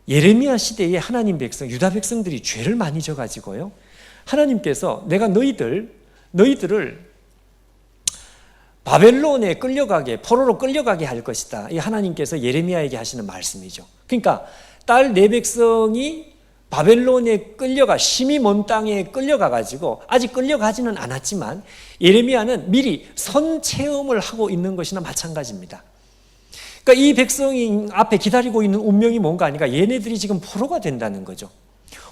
예레미야 시대에 하나님 백성, 유다 백성들이 죄를 많이 져가지고요, 하나님께서 내가 너희들을 바벨론에 끌려가게, 포로로 끌려가게 할 것이다. 이 하나님께서 예레미야에게 하시는 말씀이죠. 그러니까 딸 내 백성이 바벨론에 심히 먼 땅에 끌려가가지고 아직 끌려가지는 않았지만 예레미야는 미리 선체험을 하고 있는 것이나 마찬가지입니다. 그러니까 이 백성이 앞에 기다리고 있는 운명이 뭔가 하니까 얘네들이 지금 포로가 된다는 거죠.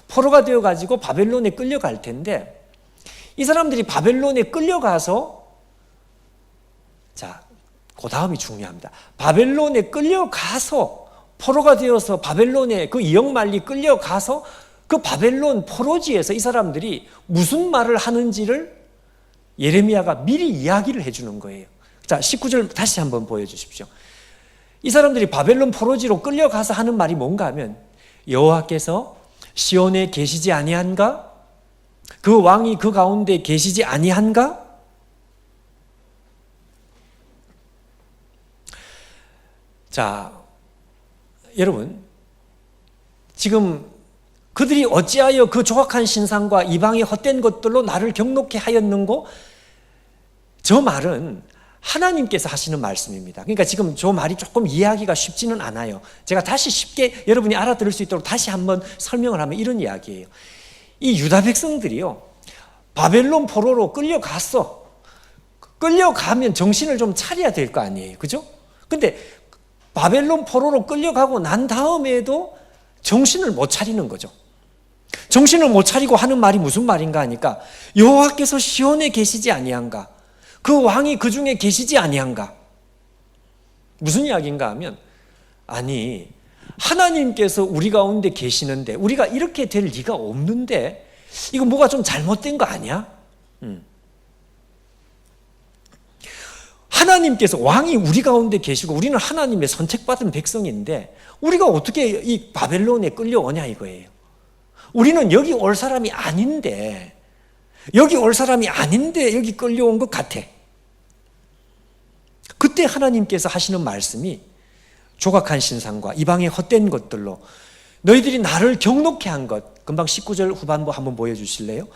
포로가 되어가지고 바벨론에 끌려갈 텐데 이 사람들이 바벨론에 끌려가서, 자, 그 다음이 중요합니다. 바벨론에 끌려가서 포로가 되어서 바벨론에 그 이역만리 끌려가서 그 바벨론 포로지에서 이 사람들이 무슨 말을 하는지를 예레미야가 미리 이야기를 해주는 거예요. 자, 19절 다시 한번 보여주십시오. 이 사람들이 바벨론 포로지로 끌려가서 하는 말이 뭔가 하면 여호와께서 시온에 계시지 아니한가? 그 왕이 그 가운데 계시지 아니한가? 자, 여러분, 지금 그들이 어찌하여 그 조악한 신상과 이방의 헛된 것들로 나를 경록케 하였는고? 저 말은 하나님께서 하시는 말씀입니다. 그러니까 지금 저 말이 조금 이해하기가 쉽지는 않아요. 제가 다시 쉽게 여러분이 알아들을 수 있도록 다시 한번 설명을 하면 이런 이야기예요. 이 유다 백성들이요, 바벨론 포로로 끌려갔어. 끌려가면 정신을 좀 차려야 될 거 아니에요. 그죠? 근데 바벨론 포로로 끌려가고 난 다음에도 정신을 못 차리는 거죠. 정신을 못 차리고 하는 말이 무슨 말인가 하니까, 여호와께서 시온에 계시지 아니한가? 그 왕이 그 중에 계시지 아니한가? 무슨 이야기인가 하면, 아니, 하나님께서 우리 가운데 계시는데 우리가 이렇게 될 리가 없는데 이거 뭐가 좀 잘못된 거 아니야? 하나님께서, 왕이 우리 가운데 계시고 우리는 하나님의 선택받은 백성인데 우리가 어떻게 이 바벨론에 끌려오냐 이거예요. 우리는 여기 올 사람이 아닌데, 여기 끌려온 것 같아. 그때 하나님께서 하시는 말씀이 조각한 신상과 이방의 헛된 것들로 너희들이 나를 경록케 한 것, 금방 19절 후반부 한번 보여주실래요?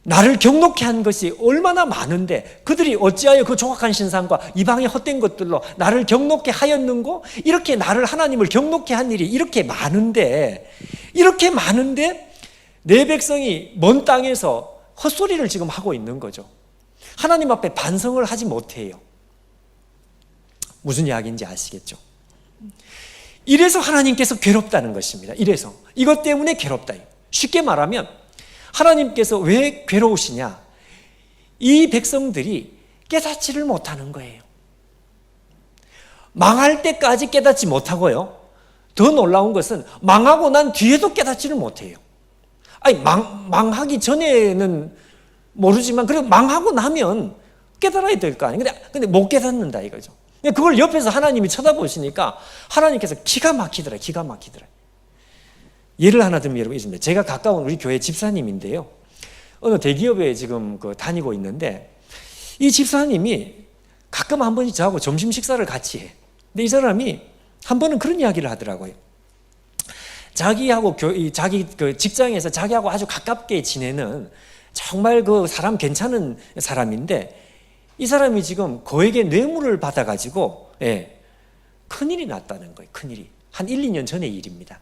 나를 경록케 한 것이 얼마나 많은데 그들이 어찌하여 그 조각한 신상과 이방의 헛된 것들로 나를 경록케 하였는고? 이렇게 나를, 하나님을 경록케 한 일이 이렇게 많은데 내 백성이 먼 땅에서 헛소리를 지금 하고 있는 거죠. 하나님 앞에 반성을 하지 못해요. 무슨 이야기인지 아시겠죠? 이래서 하나님께서 괴롭다는 것입니다. 이래서 이것 때문에 괴롭다. 쉽게 말하면 하나님께서 왜 괴로우시냐? 이 백성들이 깨닫지를 못하는 거예요. 망할 때까지 깨닫지 못하고요, 더 놀라운 것은 망하고 난 뒤에도 깨닫지를 못해요. 아니, 망하기 전에는 모르지만 그래도 망하고 나면 깨달아야 될 거 아니에요. 근데 못 깨닫는다 이거죠. 그걸 옆에서 하나님이 쳐다보시니까 하나님께서 기가 막히더라. 예를 하나 들면 여러분 있습니다. 제가 가까운 우리 교회 집사님인데요, 어느 대기업에 지금 다니고 있는데 이 집사님이 가끔 한 번씩 저하고 점심 식사를 같이 해. 근데 이 사람이 한 번은 그런 이야기를 하더라고요. 자기하고 자기 직장에서 자기하고 아주 가깝게 지내는 정말 그 사람 괜찮은 사람인데 이 사람이 지금 거액의 뇌물을 받아가지고 큰일이 났다는 거예요. 큰일이. 한 1, 2년 전의 일입니다.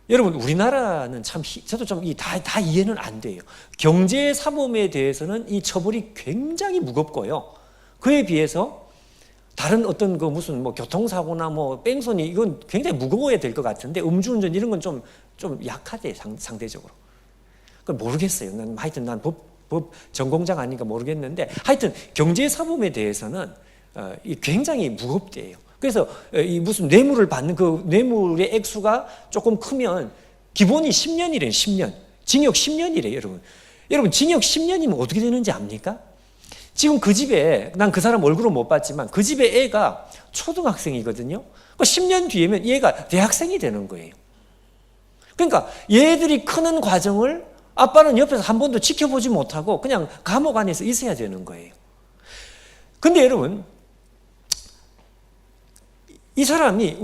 여러분, 우리나라는 참, 저도 좀 다 이해는 안 돼요. 경제사범에 대해서는 이 처벌이 굉장히 무겁고요. 그에 비해서 다른 어떤 무슨 교통사고나 뺑소니, 이건 굉장히 무거워야 될 것 같은데 음주운전 이런 건 좀 약하대, 상대적으로. 모르겠어요. 하여튼 난 법 전공자가 아니니까 모르겠는데 하여튼 경제사범에 대해서는 굉장히 무겁대요. 그래서 이 무슨 뇌물을 받는 그 뇌물의 액수가 조금 크면 기본이 10년이래요. 10년. 징역 10년이래요, 여러분 징역 10년이면 어떻게 되는지 압니까? 지금 그 집에, 난 그 사람 얼굴은 못 봤지만 그 집에 애가 초등학생이거든요. 10년 뒤에면 얘가 대학생이 되는 거예요. 그러니까 얘들이 크는 과정을 아빠는 옆에서 한 번도 지켜보지 못하고 그냥 감옥 안에서 있어야 되는 거예요. 근데 여러분, 이 사람이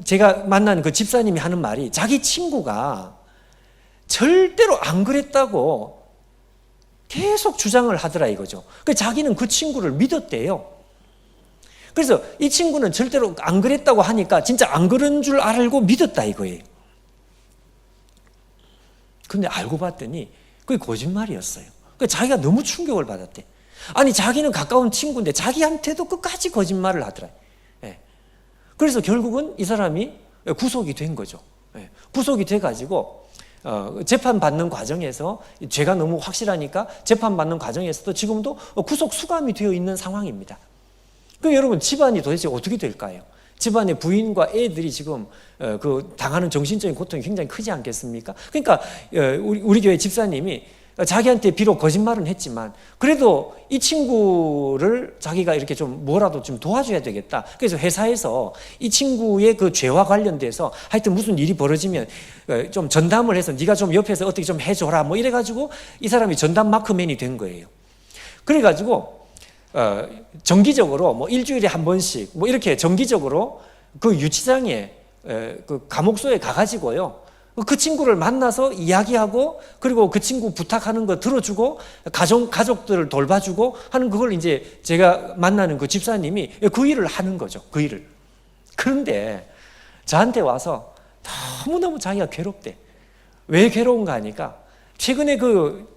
제가 만난 그 집사님이 하는 말이 자기 친구가 절대로 안 그랬다고 계속 주장을 하더라 이거죠. 그래서 자기는 그 친구를 믿었대요. 그래서 이 친구는 절대로 안 그랬다고 하니까 진짜 안 그런 줄 알고 믿었다 이거예요. 근데 알고 봤더니 그게 거짓말이었어요. 그러니까 자기가 너무 충격을 받았대. 아니, 자기는 가까운 친구인데 자기한테도 끝까지 거짓말을 하더라. 그래서 결국은 이 사람이 구속이 된 거죠. 구속이 돼가지고 재판받는 과정에서 죄가 너무 확실하니까 재판받는 과정에서도 지금도 구속 수감이 되어 있는 상황입니다. 그럼 여러분, 집안이 도대체 어떻게 될까요? 집안의 부인과 애들이 지금 당하는 정신적인 고통이 굉장히 크지 않겠습니까? 그러니까 우리 교회 집사님이 자기한테 비록 거짓말은 했지만 그래도 이 친구를 자기가 이렇게 좀 뭐라도 좀 도와줘야 되겠다. 그래서 회사에서 이 친구의 그 죄와 관련돼서 하여튼 무슨 일이 벌어지면 좀 전담을 해서 네가 좀 옆에서 어떻게 좀 해줘라 이래가지고 이 사람이 전담 마크맨이 된 거예요. 그래가지고 정기적으로 일주일에 한 번씩 이렇게 정기적으로 그 유치장에 그 감옥소에 가가지고요, 그 친구를 만나서 이야기하고 그리고 그 친구 부탁하는 거 들어주고 가족들을 돌봐주고 하는 그걸 이제 제가 만나는 그 집사님이 그 일을 하는 거죠. 그 일을. 그런데 저한테 와서 너무너무 자기가 괴롭대. 왜 괴로운가 하니까 최근에 그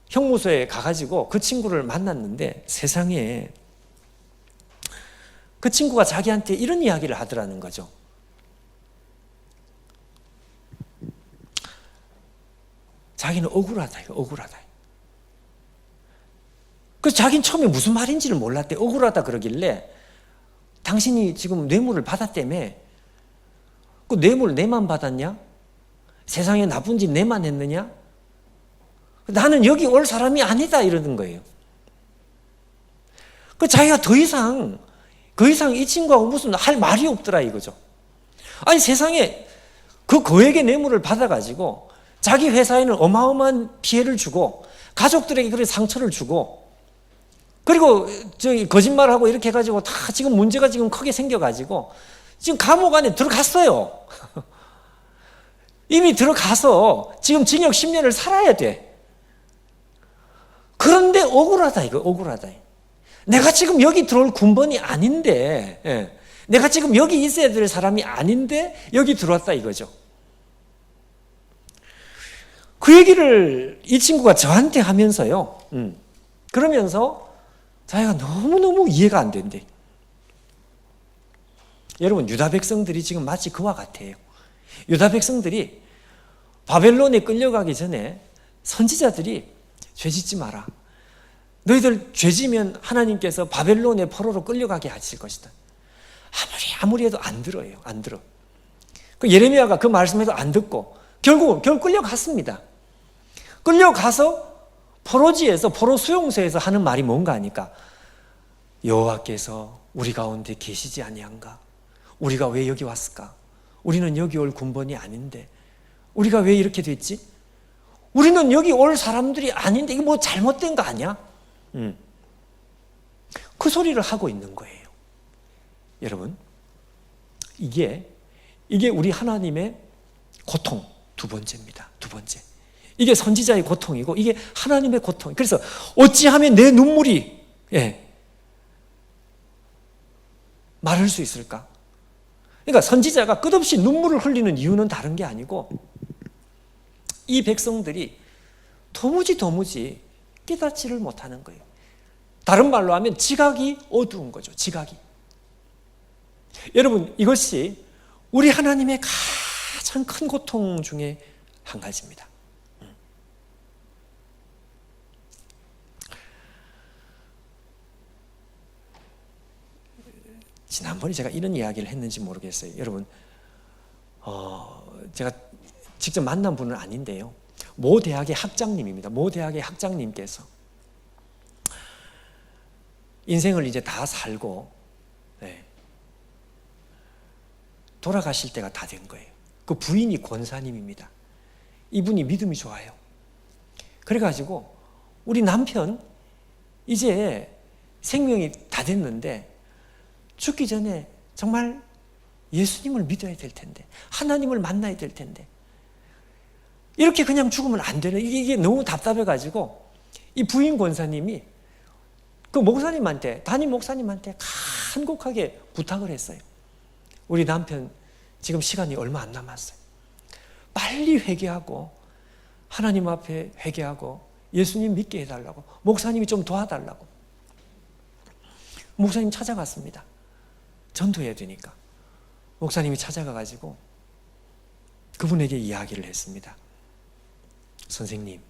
형무소에 가가지고 그 친구를 만났는데 세상에 그 친구가 자기한테 이런 이야기를 하더라는 거죠. 자기는 억울하다, 이거 억울하다. 그래서 자기는 처음에 무슨 말인지를 몰랐대. 억울하다 그러길래 당신이 지금 뇌물을 받았다며. 그 뇌물 내만 받았냐? 세상에 나쁜 짓 내만 했느냐? 나는 여기 올 사람이 아니다 이러는 거예요. 그 자기가 더 이상 이 친구하고 무슨 할 말이 없더라 이거죠. 아니 세상에 그 거액의 뇌물을 받아가지고 자기 회사에는 어마어마한 피해를 주고 가족들에게 그런 상처를 주고 그리고 저기 거짓말하고 이렇게 해가지고 다 지금 문제가 지금 크게 생겨가지고 지금 감옥 안에 들어갔어요. 이미 들어가서 지금 징역 10년을 살아야 돼. 그런데 억울하다 이거 억울하다. 내가 지금 여기 들어올 군번이 아닌데 내가 지금 여기 있어야 될 사람이 아닌데 여기 들어왔다 이거죠. 그 얘기를 이 친구가 저한테 하면서요. 그러면서 자기가 너무너무 이해가 안 된대. 여러분 유다 백성들이 지금 마치 그와 같아요. 유다 백성들이 바벨론에 끌려가기 전에 선지자들이 죄짓지 마라. 너희들 죄지면 하나님께서 바벨론의 포로로 끌려가게 하실 것이다. 아무리 해도 안 들어요. 안 들어. 그 예레미야가 그 말씀에도 안 듣고 결국 끌려갔습니다. 끌려가서 포로지에서 포로 수용소에서 하는 말이 뭔가 하니까 여호와께서 우리 가운데 계시지 아니한가? 우리가 왜 여기 왔을까? 우리는 여기 올 군번이 아닌데 우리가 왜 이렇게 됐지? 우리는 여기 올 사람들이 아닌데 이거 뭐 잘못된 거 아니야? 그 소리를 하고 있는 거예요. 여러분 이게 우리 하나님의 고통 두 번째입니다. 두 번째. 이게 선지자의 고통이고 이게 하나님의 고통. 그래서 어찌하면 내 눈물이 마를 수 있을까? 그러니까 선지자가 끝없이 눈물을 흘리는 이유는 다른 게 아니고 이 백성들이 도무지 깨닫지를 못하는 거예요. 다른 말로 하면 지각이 어두운 거죠. 지각이. 여러분 이것이 우리 하나님의 가장 큰 고통 중에 한 가지입니다. 지난번에 제가 이런 이야기를 했는지 모르겠어요. 여러분 제가 직접 만난 분은 아닌데요. 모 대학의 학장님입니다. 모 대학의 학장님께서 인생을 이제 다 살고 돌아가실 때가 다 된 거예요. 그 부인이 권사님입니다. 이분이 믿음이 좋아요. 그래가지고 우리 남편 이제 생명이 다 됐는데 죽기 전에 정말 예수님을 믿어야 될 텐데 하나님을 만나야 될 텐데 이렇게 그냥 죽으면 안 되는 이게 너무 답답해가지고 이 부인 권사님이 그 목사님한테 담임 목사님한테 간곡하게 부탁을 했어요. 우리 남편 지금 시간이 얼마 안 남았어요. 빨리 회개하고 하나님 앞에 회개하고 예수님 믿게 해달라고 목사님이 좀 도와달라고. 목사님 찾아갔습니다. 전도해야 되니까. 목사님이 찾아가가지고 그분에게 이야기를 했습니다. 선생님,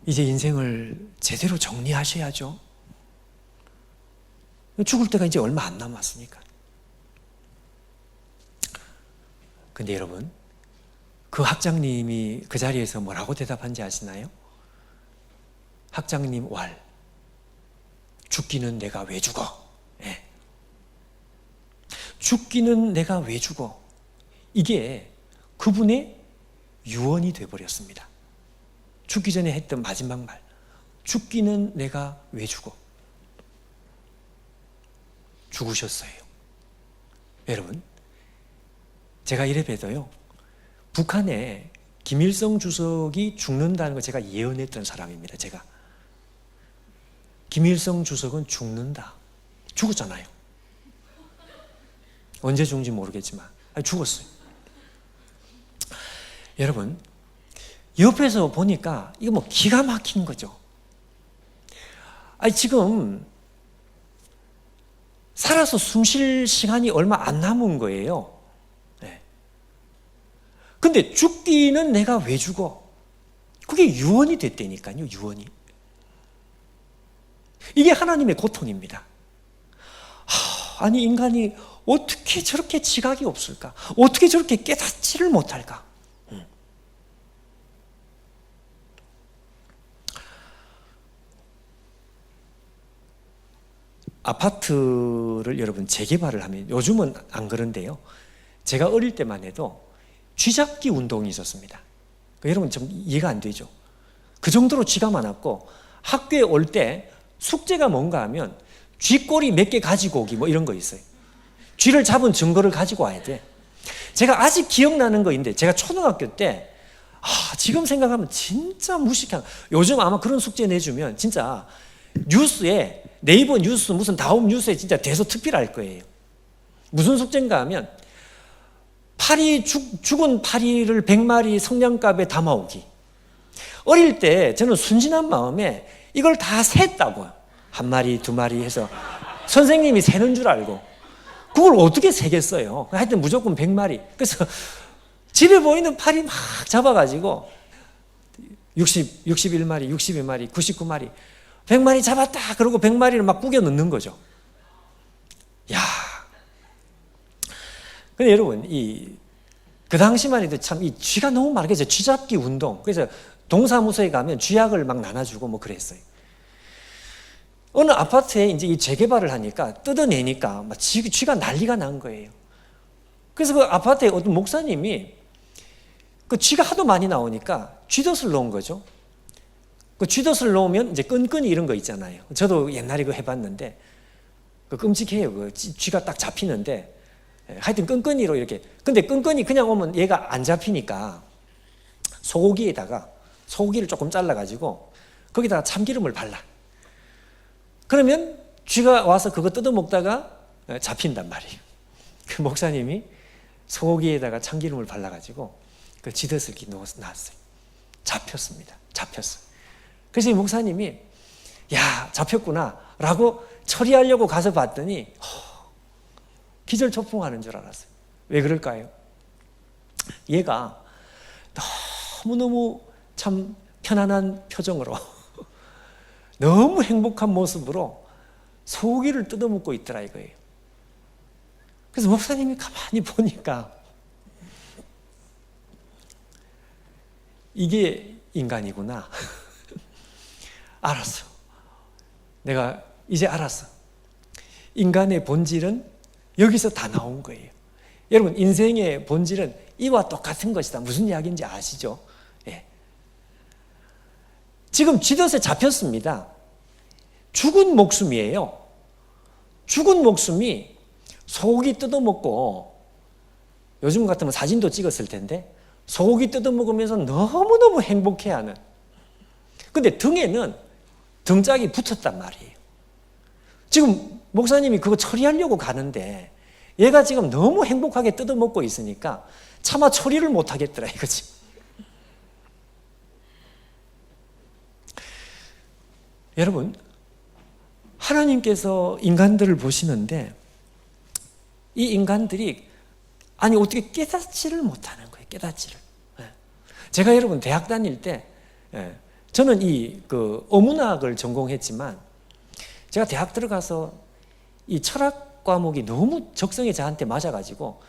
이제 인생을 제대로 정리하셔야죠. 죽을 때가 이제 얼마 안 남았으니까. 근데 여러분, 그 학장님이 그 자리에서 뭐라고 대답한지 아시나요? 학장님 왈, 죽기는 내가 왜 죽어? 죽기는 내가 왜 죽어? 이게 그분의 유언이 되어버렸습니다. 죽기 전에 했던 마지막 말, 죽기는 내가 왜 죽어? 죽으셨어요. 여러분, 제가 이래봬도요, 북한에 김일성 주석이 죽는다는 걸 제가 예언했던 사람입니다. 제가. 김일성 주석은 죽는다. 죽었잖아요. 언제 죽은지 모르겠지만 죽었어요. 여러분, 옆에서 보니까 이거 뭐 기가 막힌 거죠. 지금 살아서 숨 쉴 시간이 얼마 안 남은 거예요. 근데 죽기는 내가 왜 죽어? 그게 유언이 됐다니까요. 유언이. 이게 하나님의 고통입니다. 아니, 인간이 어떻게 저렇게 지각이 없을까? 어떻게 저렇게 깨닫지를 못할까? 아파트를 여러분 재개발을 하면, 요즘은 안 그런데요, 제가 어릴 때만 해도 쥐잡기 운동이 있었습니다. 여러분 좀 이해가 안 되죠? 그 정도로 쥐가 많았고, 학교에 올 때 숙제가 뭔가 하면 쥐꼬리 몇 개 가지고 오기 뭐 이런 거 있어요. 쥐를 잡은 증거를 가지고 와야 돼. 제가 아직 기억나는 거 있는데, 제가 초등학교 때 지금 생각하면 진짜 무식한, 요즘 아마 그런 숙제 내주면 진짜 뉴스에, 네이버 뉴스, 무슨 다음 뉴스에 진짜 대서특필할 거예요. 무슨 숙제인가 하면 죽은 파리를 100마리 성냥갑에 담아오기. 어릴 때 저는 순진한 마음에 이걸 다 셌다고요. 한 마리, 두 마리 해서 선생님이 세는 줄 알고. 그걸 어떻게 세겠어요? 하여튼 무조건 100마리. 그래서 집에 보이는 파리 막 잡아가지고 61마리, 62마리, 99마리, 100마리 잡았다. 그러고 100마리를 막 구겨 넣는 거죠. 야. 근데 여러분, 그 당시만 해도 참 이 쥐가 너무 많겠죠. 쥐잡기 운동. 그래서 동사무소에 가면 쥐약을 막 나눠주고 뭐 그랬어요. 어느 아파트에 이제 이 재개발을 하니까, 뜯어내니까 막 쥐가 난리가 난 거예요. 그래서 그 아파트에 어떤 목사님이 그 쥐가 하도 많이 나오니까 쥐덫을 놓은 거죠. 그 쥐덫을 놓으면 이제 끈끈이 이런 거 있잖아요. 저도 옛날에 그거 해봤는데, 그 끔찍해요. 그 쥐가 딱 잡히는데, 하여튼 끈끈이로 이렇게. 근데 끈끈이 그냥 오면 얘가 안 잡히니까 소고기에다가 소고기를 조금 잘라가지고 거기다가 참기름을 발라. 그러면 쥐가 와서 그거 뜯어먹다가 잡힌단 말이에요. 그 목사님이 소고기에다가 참기름을 발라가지고 그 쥐덫을 이렇게 놨어요. 잡혔습니다. 잡혔어요. 그래서 이 목사님이 야, 잡혔구나 라고 처리하려고 가서 봤더니 기절초풍하는 줄 알았어요. 왜 그럴까요? 얘가 너무너무 참 편안한 표정으로 너무 행복한 모습으로 소고기를 뜯어먹고 있더라 이거예요. 그래서 목사님이 가만히 보니까 이게 인간이구나. 알았어. 내가 이제 알았어. 인간의 본질은 여기서 다 나온 거예요. 여러분, 인생의 본질은 이와 똑같은 것이다. 무슨 이야기인지 아시죠? 예. 지금 쥐덫에 잡혔습니다. 죽은 목숨이에요. 죽은 목숨이 소고기 뜯어먹고, 요즘 같으면 사진도 찍었을 텐데, 소고기 뜯어먹으면서 너무너무 행복해하는. 근데 등에는 등짝이 붙었단 말이에요. 지금 목사님이 그거 처리하려고 가는데 얘가 지금 너무 행복하게 뜯어먹고 있으니까 차마 처리를 못하겠더라 이거지. 여러분, 하나님께서 인간들을 보시는데 이 인간들이 어떻게 깨닫지를 못하는 거예요. 깨닫지를. 제가 여러분 대학 다닐 때, 저는 어문학을 전공했지만 제가 대학 들어가서 이 철학 과목이 너무 적성에 저한테 맞아가지고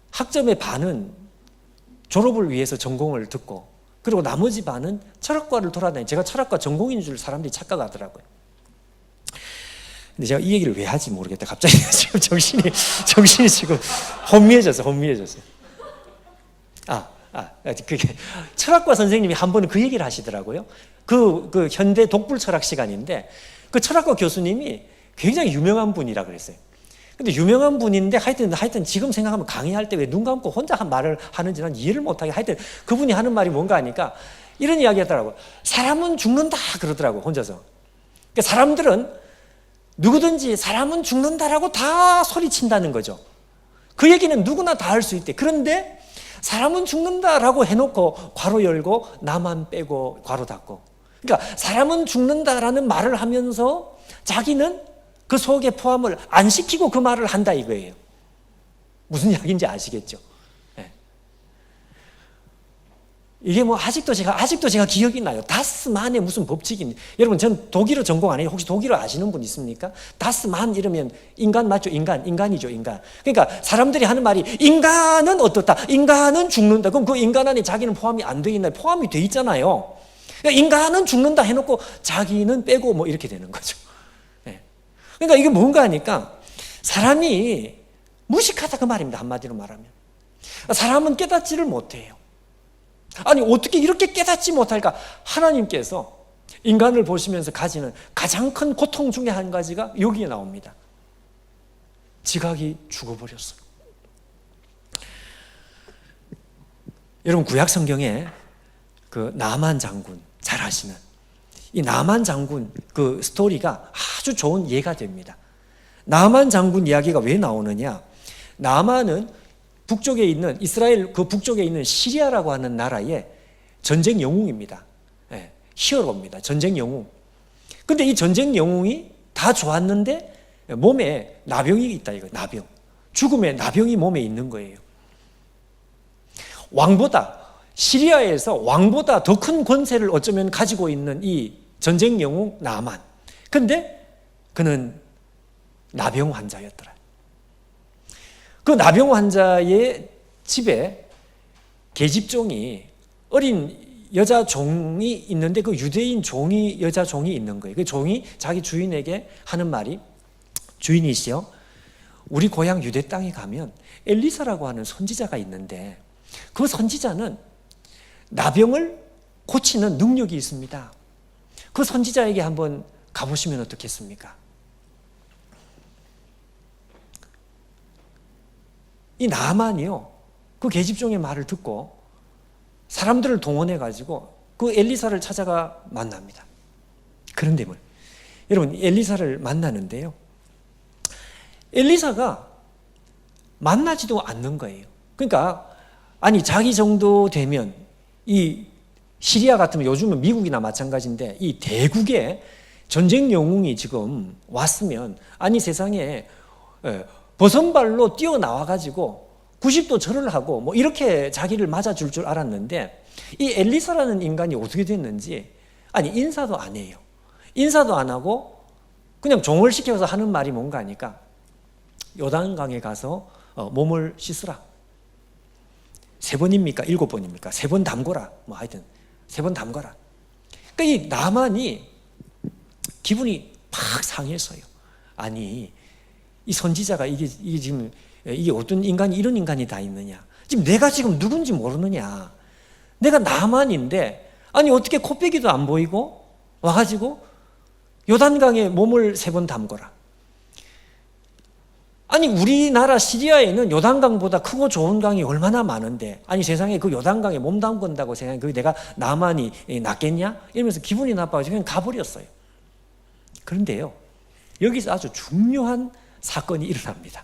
학점의 반은 졸업을 위해서 전공을 듣고, 그리고 나머지 반은 철학과를 돌아다니, 제가 철학과 전공인 줄 사람들이 착각하더라고요. 근데 제가 이 얘기를 왜 하지 모르겠다. 갑자기 지금 정신이 지금 혼미해졌어요. 그게 철학과 선생님이 한 번은 그 얘기를 하시더라고요. 그 현대 독불 철학 시간인데 그 철학과 교수님이 굉장히 유명한 분이라 그랬어요. 근데 유명한 분인데 하여튼 지금 생각하면 강의할 때 왜 눈 감고 혼자 한 말을 하는지 난 이해를 못하게, 하여튼 그분이 하는 말이 뭔가 하니까 이런 이야기 하더라고요. 사람은 죽는다 그러더라고요, 혼자서. 그러니까 사람들은 누구든지 사람은 죽는다라고 다 소리친다는 거죠. 그 얘기는 누구나 다 할 수 있대. 그런데 사람은 죽는다라고 해놓고 괄호 열고 나만 빼고 괄호 닫고. 그러니까 사람은 죽는다라는 말을 하면서 자기는 그 속에 포함을 안 시키고 그 말을 한다 이거예요. 무슨 이야기인지 아시겠죠? 네. 이게 뭐 아직도 제가 기억이 나요. 다스만의 무슨 법칙인지. 여러분, 전 독일어 전공 안 해요. 혹시 독일어 아시는 분 있습니까? 다스만 이러면 인간 맞죠? 인간이죠, 인간. 그러니까 사람들이 하는 말이 인간은 어떻다? 인간은 죽는다. 그럼 그 인간 안에 자기는 포함이 안 돼 있나요? 포함이 돼 있잖아요. 그러니까 인간은 죽는다 해놓고 자기는 빼고 뭐 이렇게 되는 거죠. 그러니까 이게 뭔가 하니까 사람이 무식하다 그 말입니다. 한마디로 말하면. 사람은 깨닫지를 못해요. 아니 어떻게 이렇게 깨닫지 못할까? 하나님께서 인간을 보시면서 가지는 가장 큰 고통 중에 한 가지가 여기에 나옵니다. 지각이 죽어버렸어요. 여러분, 구약 성경에 그 나만 장군 잘 아시는 이 나만 장군 그 스토리가 아주 좋은 예가 됩니다. 나만 장군 이야기가 왜 나오느냐? 나만은 북쪽에 있는 이스라엘 그 북쪽에 있는 시리아라고 하는 나라의 전쟁 영웅입니다. 네, 히어로입니다. 전쟁 영웅. 근데 이 전쟁 영웅이 다 좋았는데 몸에 나병이 있다 이거. 나병. 죽음의 나병이 몸에 있는 거예요. 시리아에서 왕보다 더 큰 권세를 어쩌면 가지고 있는 이 전쟁 영웅 나만. 근데 그는 나병 환자였더라. 그 나병 환자의 집에 계집종이 어린 여자 종이 있는데 그 유대인 여자 종이 있는 거예요. 그 종이 자기 주인에게 하는 말이 주인이시여, 우리 고향 유대 땅에 가면 엘리사라고 하는 선지자가 있는데 그 선지자는 나병을 고치는 능력이 있습니다. 그 선지자에게 한번 가보시면 어떻겠습니까? 이 나만이요, 그 계집종의 말을 듣고 사람들을 동원해가지고 그 엘리사를 찾아가 만납니다. 그런데 여러분, 엘리사를 만나는데요, 엘리사가 만나지도 않는 거예요. 그러니까 아니 자기 정도 되면 이 시리아 같으면 요즘은 미국이나 마찬가지인데 이 대국의 전쟁 영웅이 지금 왔으면 아니 세상에 버선발로 뛰어나와가지고 90도 절을 하고 뭐 이렇게 자기를 맞아줄 줄 알았는데 이 엘리사라는 인간이 어떻게 됐는지 아니 인사도 안 해요. 인사도 안 하고 그냥 종을 시켜서 하는 말이 뭔가 하니까 요단강에 가서 몸을 씻으라. 3번입니까? 7번입니까? 3번 담궈라. 뭐 하여튼 3번 담궈라. 그러니까 이 나만이 기분이 팍 상했어요. 아니 이 선지자가 이게 지금 이게 어떤 인간이 이런 인간이 다 있느냐? 지금 내가 지금 누군지 모르느냐? 내가 나만인데 아니 어떻게 코빼기도 안 보이고 와가지고 요단강에 몸을 3번 담궈라. 아니 우리나라 시리아에는 요단강보다 크고 좋은 강이 얼마나 많은데 아니 세상에 그 요단강에 몸 담근다고 생각해 그 내가 나만이 낫겠냐? 이러면서 기분이 나빠가지고 그냥 가버렸어요. 그런데요, 여기서 아주 중요한 사건이 일어납니다.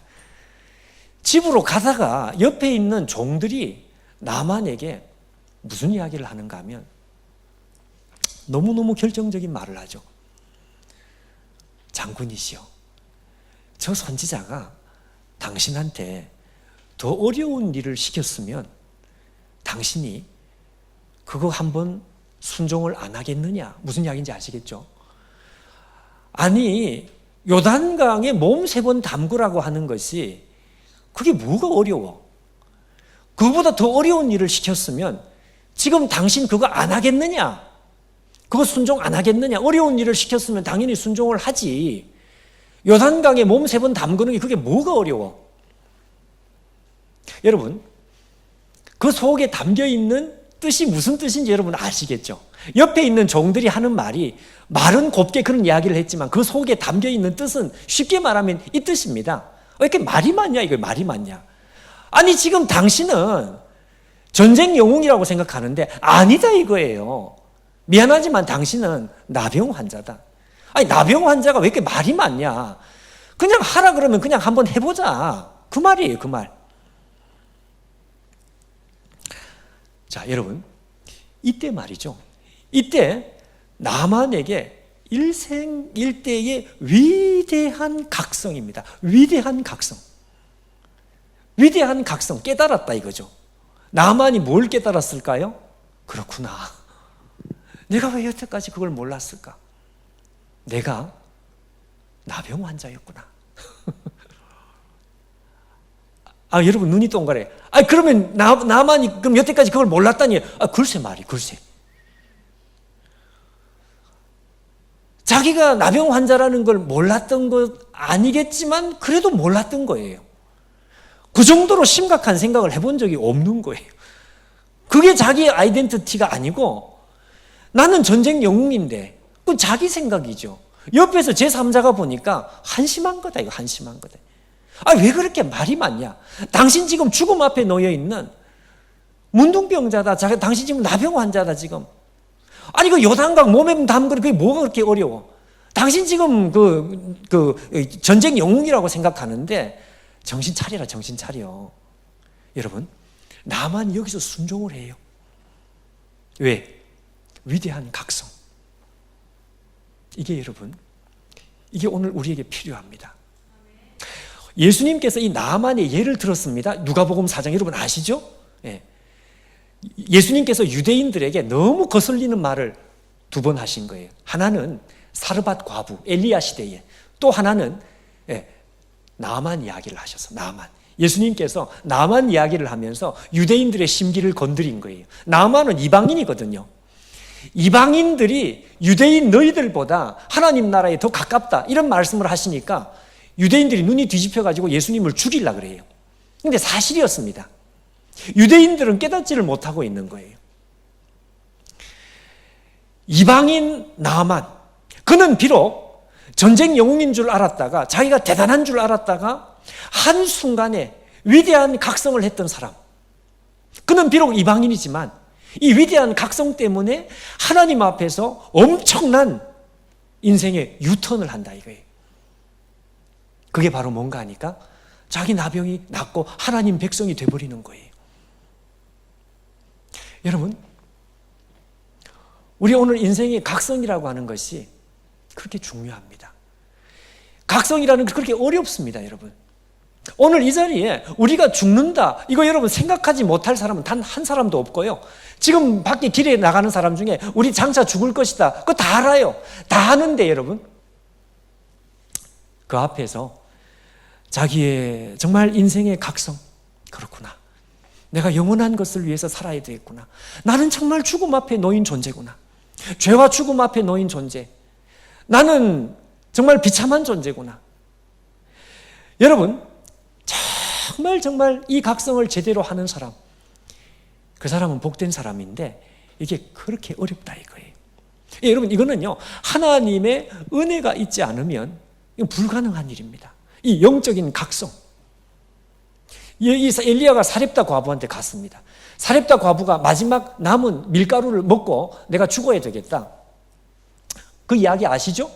집으로 가다가 옆에 있는 종들이 나만에게 무슨 이야기를 하는가 하면 너무너무 결정적인 말을 하죠. 장군이시여, 저 선지자가 당신한테 더 어려운 일을 시켰으면 당신이 그거 한번 순종을 안 하겠느냐? 무슨 이야기인지 아시겠죠? 아니 요단강에 몸 3번 담그라고 하는 것이 그게 뭐가 어려워? 그거보다 더 어려운 일을 시켰으면 지금 당신 그거 안 하겠느냐? 그거 순종 안 하겠느냐? 어려운 일을 시켰으면 당연히 순종을 하지. 요단강에 몸 3번 담그는 게 그게 뭐가 어려워? 여러분, 그 속에 담겨있는 뜻이 무슨 뜻인지 여러분 아시겠죠? 옆에 있는 종들이 하는 말은 곱게 그런 이야기를 했지만 그 속에 담겨있는 뜻은 쉽게 말하면 이 뜻입니다. 이렇게 말이 많냐? 이거 말이 많냐? 아니 지금 당신은 전쟁 영웅이라고 생각하는데 아니다 이거예요. 미안하지만 당신은 나병 환자다. 아니 나병 환자가 왜 이렇게 말이 많냐? 그냥 하라 그러면 그냥 한번 해보자. 그 말이에요, 그 말. 자, 여러분, 이때 말이죠. 이때 나만에게 일생일대의 위대한 각성입니다. 위대한 각성. 위대한 각성, 깨달았다 이거죠. 나만이 뭘 깨달았을까요? 그렇구나. 내가 왜 여태까지 그걸 몰랐을까? 내가 나병 환자였구나. 아, 여러분 눈이 동그래. 아, 그러면 나만이 그럼 여태까지 그걸 몰랐다니? 아, 글쎄 말이, 글쎄. 자기가 나병 환자라는 걸 몰랐던 것 아니겠지만 그래도 몰랐던 거예요. 그 정도로 심각한 생각을 해본 적이 없는 거예요. 그게 자기의 아이덴티티가 아니고 나는 전쟁 영웅인데 그건 자기 생각이죠. 옆에서 제3자가 보니까 한심한 거다, 이거 한심한 거다. 아, 왜 그렇게 말이 많냐? 당신 지금 죽음 앞에 놓여 있는 문둥병자다. 당신 지금 나병 환자다, 지금. 아니, 그 요단강 몸에 담그는 그게 뭐가 그렇게 어려워? 당신 지금 전쟁 영웅이라고 생각하는데 정신 차리라, 정신 차려. 여러분, 나만 여기서 순종을 해요. 왜? 위대한 각성. 이게 여러분, 이게 오늘 우리에게 필요합니다. 예수님께서 이 나만의 예를 들었습니다. 누가복음 4장 여러분 아시죠? 예. 예수님께서 유대인들에게 너무 거슬리는 말을 두 번 하신 거예요. 하나는 사르밧 과부 엘리야 시대에, 또 하나는 나만 이야기를 하셔서 나만. 예수님께서 나만 이야기를 하면서 유대인들의 심기를 건드린 거예요. 나만은 이방인이거든요. 이방인들이 유대인 너희들보다 하나님 나라에 더 가깝다 이런 말씀을 하시니까 유대인들이 눈이 뒤집혀가지고 예수님을 죽이려고 그래요. 그런데 사실이었습니다. 유대인들은 깨닫지를 못하고 있는 거예요. 이방인 나만, 그는 비록 전쟁 영웅인 줄 알았다가 자기가 대단한 줄 알았다가 한순간에 위대한 각성을 했던 사람. 그는 비록 이방인이지만 이 위대한 각성 때문에 하나님 앞에서 엄청난 인생의 유턴을 한다 이거예요. 그게 바로 뭔가 하니까 자기 나병이 낫고 하나님 백성이 돼버리는 거예요. 여러분, 우리 오늘 인생의 각성이라고 하는 것이 그렇게 중요합니다. 각성이라는 게 그렇게 어렵습니다, 여러분. 오늘 이 자리에 우리가 죽는다, 이거 여러분 생각하지 못할 사람은 단 한 사람도 없고요. 지금 밖에 길에 나가는 사람 중에 우리 장차 죽을 것이다, 그거 다 알아요. 다 아는데 여러분, 그 앞에서 자기의 정말 인생의 각성, 그렇구나. 내가 영원한 것을 위해서 살아야 되겠구나. 나는 정말 죽음 앞에 놓인 존재구나. 죄와 죽음 앞에 놓인 존재. 나는 정말 비참한 존재구나. 여러분, 정말 이 각성을 제대로 하는 사람, 그 사람은 복된 사람인데 이게 그렇게 어렵다 이거예요. 여러분, 이거는요, 하나님의 은혜가 있지 않으면 이건 불가능한 일입니다. 이 영적인 각성. 이 엘리야가 사렙다 과부한테 갔습니다. 사렙다 과부가 마지막 남은 밀가루를 먹고 내가 죽어야 되겠다. 그 이야기 아시죠?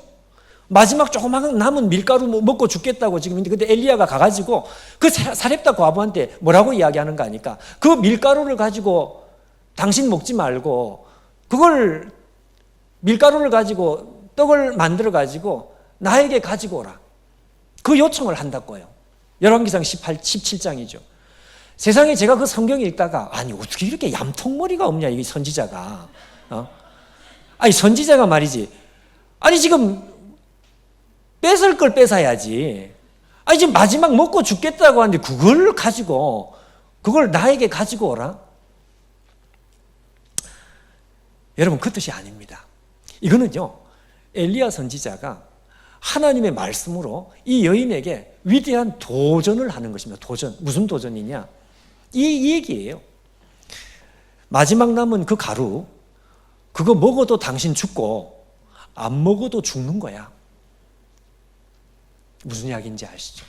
마지막 조그마한 남은 밀가루 먹고 죽겠다고 지금. 근데 엘리야가 가가지고 그 사렙다 과부한테 뭐라고 이야기하는 거 아니까? 그 밀가루를 가지고 당신 먹지 말고 그걸 밀가루를 가지고 떡을 만들어 가지고 나에게 가지고 오라. 그 요청을 한다고요. 열왕기상 17장이죠. 세상에 제가 그 성경 읽다가 아니 어떻게 이렇게 얌통머리가 없냐 이 선지자가. 아니 선지자가 말이지. 아니 지금 뺏을 걸 뺏어야지. 아니 지금 마지막 먹고 죽겠다고 하는데 그걸 가지고 그걸 나에게 가지고 오라. 여러분 그 뜻이 아닙니다. 이거는요 엘리야 선지자가 하나님의 말씀으로 이 여인에게 위대한 도전을 하는 것입니다. 도전. 무슨 도전이냐? 이 얘기예요. 마지막 남은 그 가루, 그거 먹어도 당신 죽고 안 먹어도 죽는 거야. 무슨 이야기인지 아시죠?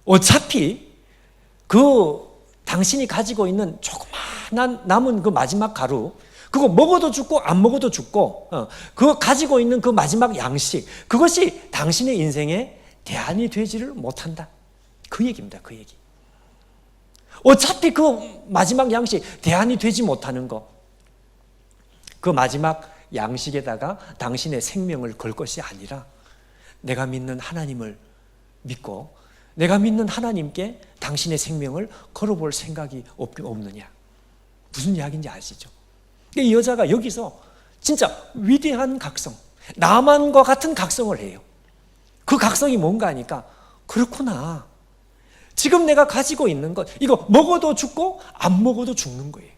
어차피 그 당신이 가지고 있는 조그마한 남은 그 마지막 가루, 그거 먹어도 죽고 안 먹어도 죽고, 그거 가지고 있는 그 마지막 양식, 그것이 당신의 인생의 대안이 되지를 못한다. 그 얘기입니다. 그 얘기. 어차피 그 마지막 양식, 대안이 되지 못하는 거, 그 마지막 양식에다가 당신의 생명을 걸 것이 아니라 내가 믿는 하나님을 믿고 내가 믿는 하나님께 당신의 생명을 걸어볼 생각이 없느냐. 무슨 이야기인지 아시죠? 이 여자가 여기서 진짜 위대한 각성, 나만과 같은 각성을 해요. 그 각성이 뭔가 하니까, 그렇구나, 지금 내가 가지고 있는 것, 이거 먹어도 죽고 안 먹어도 죽는 거예요.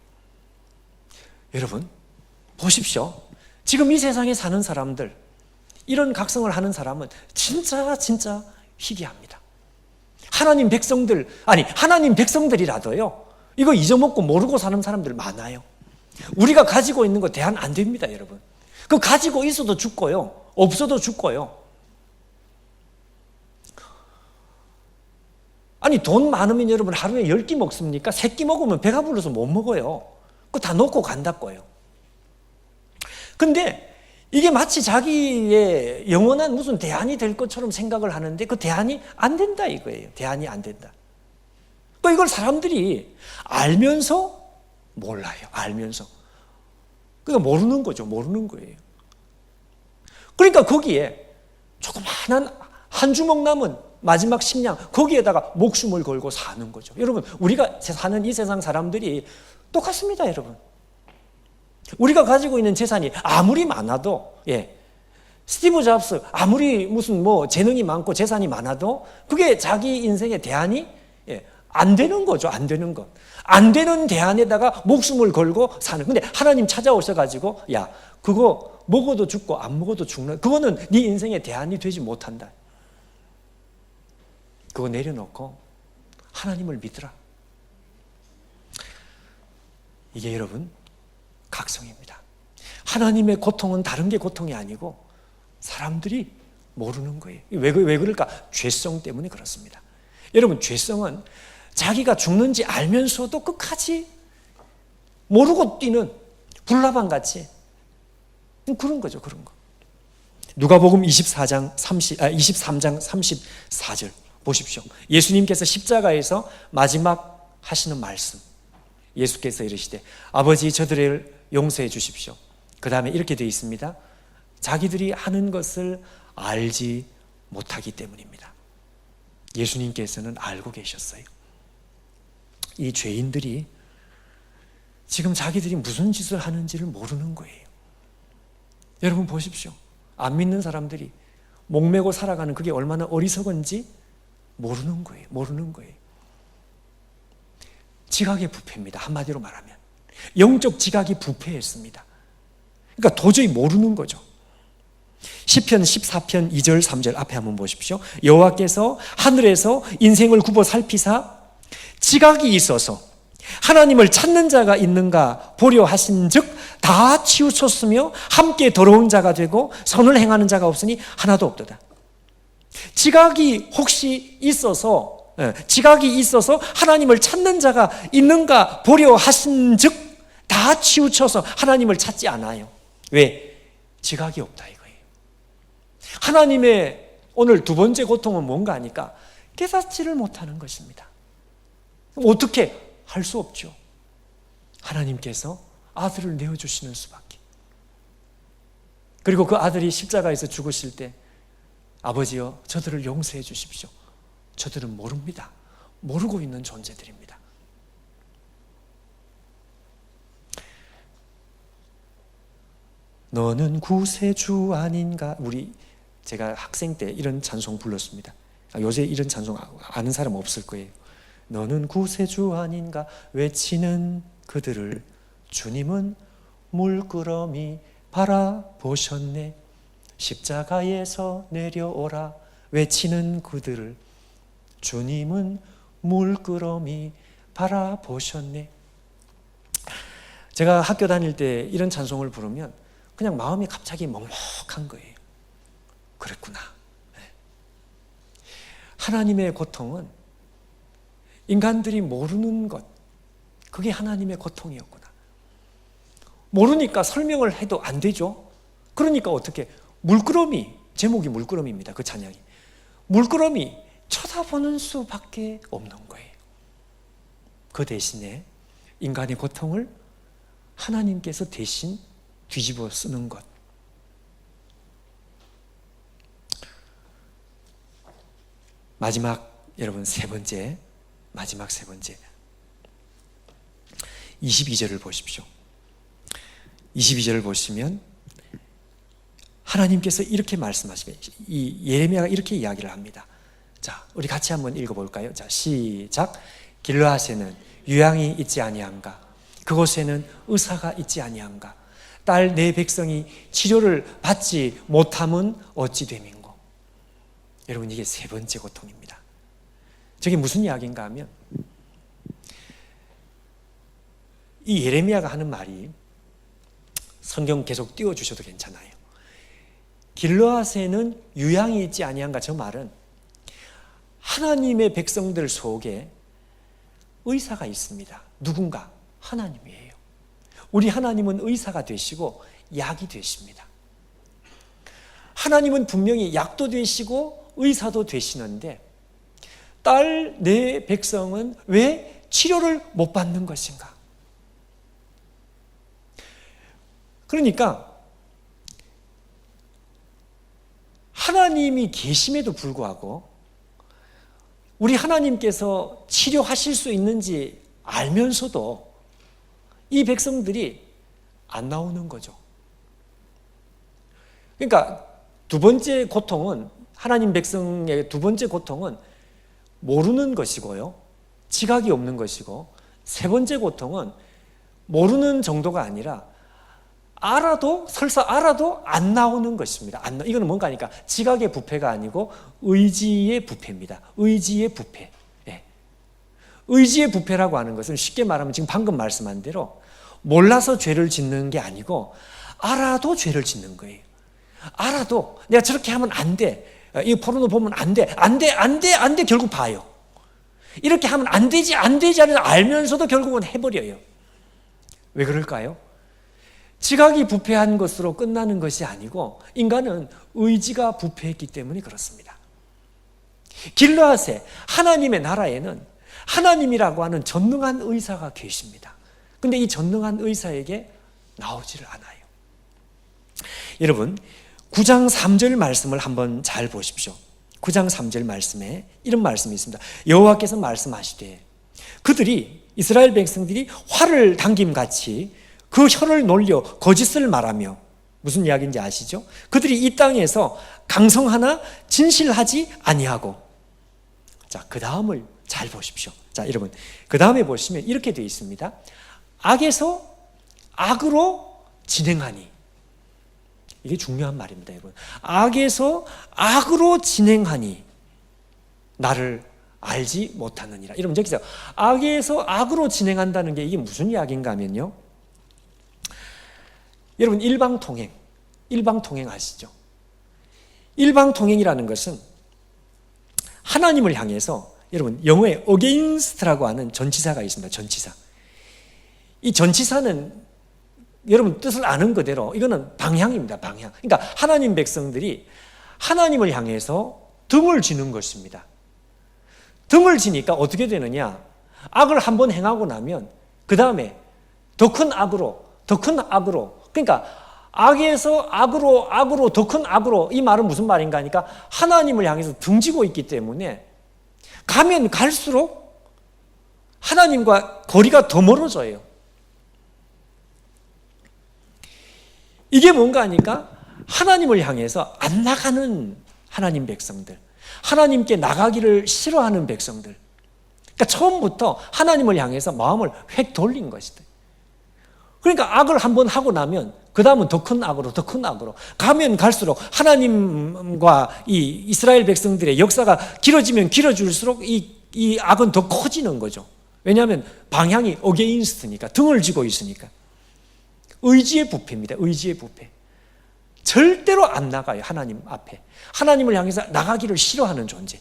여러분 보십시오. 지금 이 세상에 사는 사람들, 이런 각성을 하는 사람은 진짜 희귀합니다. 하나님 백성들, 아니 하나님 백성들이라도요, 이거 잊어먹고 모르고 사는 사람들 많아요. 우리가 가지고 있는 거 대안 안 됩니다, 여러분. 그 가지고 있어도 죽고요, 없어도 죽고요. 아니 돈 많으면 여러분 하루에 10끼 먹습니까? 3끼 먹으면 배가 불러서 못 먹어요. 그거 다 놓고 간다고요. 근데 이게 마치 자기의 영원한 무슨 대안이 될 것처럼 생각을 하는데 그 대안이 안 된다 이거예요. 대안이 안 된다. 또 이걸 사람들이 알면서 몰라요. 알면서. 그러니까 모르는 거죠. 모르는 거예요. 그러니까 거기에 조그마한 한 주먹 남은 마지막 식량, 거기에다가 목숨을 걸고 사는 거죠. 여러분, 우리가 사는 이 세상 사람들이 똑같습니다, 여러분. 우리가 가지고 있는 재산이 아무리 많아도, 스티브 잡스 아무리 무슨 재능이 많고 재산이 많아도 그게 자기 인생의 대안이 안 되는 거죠. 안 되는 것. 안 되는 대안에다가 목숨을 걸고 사는. 근데 하나님 찾아오셔가지고, 야, 그거 먹어도 죽고 안 먹어도 죽는, 그거는 네 인생의 대안이 되지 못한다. 그거 내려놓고 하나님을 믿으라. 이게 여러분 각성입니다. 하나님의 고통은 다른 게 고통이 아니고 사람들이 모르는 거예요. 왜 그럴까? 죄성 때문에 그렇습니다. 여러분, 죄성은 자기가 죽는지 알면서도 끝까지 모르고 뛰는 불나방같이 그런 거죠. 그런 거. 누가복음 23장 34절 보십시오. 예수님께서 십자가에서 마지막 하시는 말씀, 예수께서 이르시되 아버지 저들을 용서해 주십시오. 그 다음에 이렇게 되어 있습니다. 자기들이 하는 것을 알지 못하기 때문입니다. 예수님께서는 알고 계셨어요. 이 죄인들이 지금 자기들이 무슨 짓을 하는지를 모르는 거예요. 여러분 보십시오. 안 믿는 사람들이 목매고 살아가는 그게 얼마나 어리석은지 모르는 거예요. 모르는 거예요. 지각의 부패입니다. 한마디로 말하면 영적 지각이 부패했습니다. 그러니까 도저히 모르는 거죠. 시편 14편 2절 3절 앞에 한번 보십시오. 여호와께서 하늘에서 인생을 굽어 살피사 지각이 있어서 하나님을 찾는 자가 있는가 보려 하신즉 다 치우쳤으며 함께 더러운 자가 되고 선을 행하는 자가 없으니 하나도 없도다. 지각이 혹시 있어서, 지각이 있어서 하나님을 찾는 자가 있는가 보려 하신즉 다 치우쳐서 하나님을 찾지 않아요. 왜? 지각이 없다 이거예요. 하나님의 오늘 두 번째 고통은 뭔가 하니까 깨닫지를 못하는 것입니다. 어떻게? 할 수 없죠. 하나님께서 아들을 내어주시는 수밖에. 그리고 그 아들이 십자가에서 죽으실 때 아버지여 저들을 용서해 주십시오. 저들은 모릅니다. 모르고 있는 존재들입니다. 너는 구세주 아닌가? 제가 학생 때 이런 찬송 불렀습니다. 요새 이런 찬송 아는 사람 없을 거예요. 너는 구세주 아닌가 외치는 그들을 주님은 물끄러미 바라보셨네. 십자가에서 내려오라 외치는 그들을 주님은 물끄러미 바라보셨네. 제가 학교 다닐 때 이런 찬송을 부르면 그냥 마음이 갑자기 먹먹한 거예요. 그랬구나. 하나님의 고통은 인간들이 모르는 것, 그게 하나님의 고통이었구나. 모르니까 설명을 해도 안 되죠. 그러니까 어떻게, 물끄러미, 제목이 물끄러미입니다. 그 찬양이. 물끄러미 쳐다보는 수밖에 없는 거예요. 그 대신에 인간의 고통을 하나님께서 대신 뒤집어 쓰는 것. 마지막, 여러분, 마지막 세 번째 22절을 보십시오. 22절을 보시면 하나님께서 이렇게 말씀하십니다. 이 예레미야가 이렇게 이야기를 합니다. 자, 우리 같이 한번 읽어볼까요? 자, 시작. 길르앗에는 유향이 있지 아니한가? 그곳에는 의사가 있지 아니한가? 딸 내 백성이 치료를 받지 못함은 어찌 됨인고? 여러분, 이게 세 번째 고통입니다. 저게 무슨 이야기인가 하면, 이 예레미야가 하는 말이, 성경 계속 띄워주셔도 괜찮아요. 길르앗에는 유향이 있지 아니한가? 저 말은 하나님의 백성들 속에 의사가 있습니다. 누군가? 하나님이에요. 우리 하나님은 의사가 되시고 약이 되십니다. 하나님은 분명히 약도 되시고 의사도 되시는데, 딸 내 백성은 왜 치료를 못 받는 것인가? 그러니까 하나님이 계심에도 불구하고 우리 하나님께서 치료하실 수 있는지 알면서도 이 백성들이 안 나오는 거죠. 그러니까 두 번째 고통은, 하나님 백성의 두 번째 고통은 모르는 것이고요, 지각이 없는 것이고, 세 번째 고통은 모르는 정도가 아니라 설사 알아도 안 나오는 것입니다. 이거는 뭔가 하니까 지각의 부패가 아니고 의지의 부패입니다. 의지의 부패. 예. 의지의 부패라고 하는 것은 쉽게 말하면 지금 방금 말씀한 대로 몰라서 죄를 짓는 게 아니고 알아도 죄를 짓는 거예요. 알아도 내가 저렇게 하면 안 돼. 이 포르노 보면 안 돼. 안 돼. 결국 봐요. 이렇게 하면 안 되지 하는 알면서도 결국은 해버려요. 왜 그럴까요? 지각이 부패한 것으로 끝나는 것이 아니고 인간은 의지가 부패했기 때문에 그렇습니다. 길르앗에, 하나님의 나라에는 하나님이라고 하는 전능한 의사가 계십니다. 그런데 이 전능한 의사에게 나오지를 않아요. 여러분, 9장 3절 말씀을 한번 잘 보십시오. 9장 3절 말씀에 이런 말씀이 있습니다. 여호와께서 말씀하시되, 그들이, 이스라엘 백성들이 활을 당김같이 그 혀를 놀려 거짓을 말하며, 무슨 이야기인지 아시죠? 그들이 이 땅에서 강성하나 진실하지 아니하고. 자, 그 다음을 잘 보십시오. 자, 여러분, 그 다음에 보시면 이렇게 되어 있습니다. 악에서 악으로 진행하니. 이게 중요한 말입니다, 여러분. 악에서 악으로 진행하니 나를 알지 못하느니라. 여러분, 여기서 악에서 악으로 진행한다는 게 이게 무슨 이야기인가 하면요, 여러분, 일방통행 아시죠? 일방통행이라는 것은 하나님을 향해서, 여러분, 영어에 against라고 하는 전치사가 있습니다. 전치사. 이 전치사는 여러분 뜻을 아는 그대로 이거는 방향입니다. 방향. 그러니까 하나님 백성들이 하나님을 향해서 등을 지는 것입니다. 등을 지니까 어떻게 되느냐? 악을 한번 행하고 나면 그 다음에 더 큰 악으로, 그러니까 악에서 악으로 더 큰 악으로, 이 말은 무슨 말인가 하니까 하나님을 향해서 등지고 있기 때문에 가면 갈수록 하나님과 거리가 더 멀어져요. 이게 뭔가 하니까 하나님을 향해서 안 나가는 하나님 백성들, 하나님께 나가기를 싫어하는 백성들, 그러니까 처음부터 하나님을 향해서 마음을 획 돌린 것이다. 그러니까 악을 한번 하고 나면 그 다음은 더 큰 악으로 가면 갈수록 하나님과 이 이스라엘 백성들의 역사가 길어지면 길어질수록 이 악은 더 커지는 거죠. 왜냐하면 방향이 어게인스트니까, 등을 지고 있으니까. 의지의 부패입니다. 의지의 부패. 절대로 안 나가요. 하나님 앞에. 하나님을 향해서 나가기를 싫어하는 존재.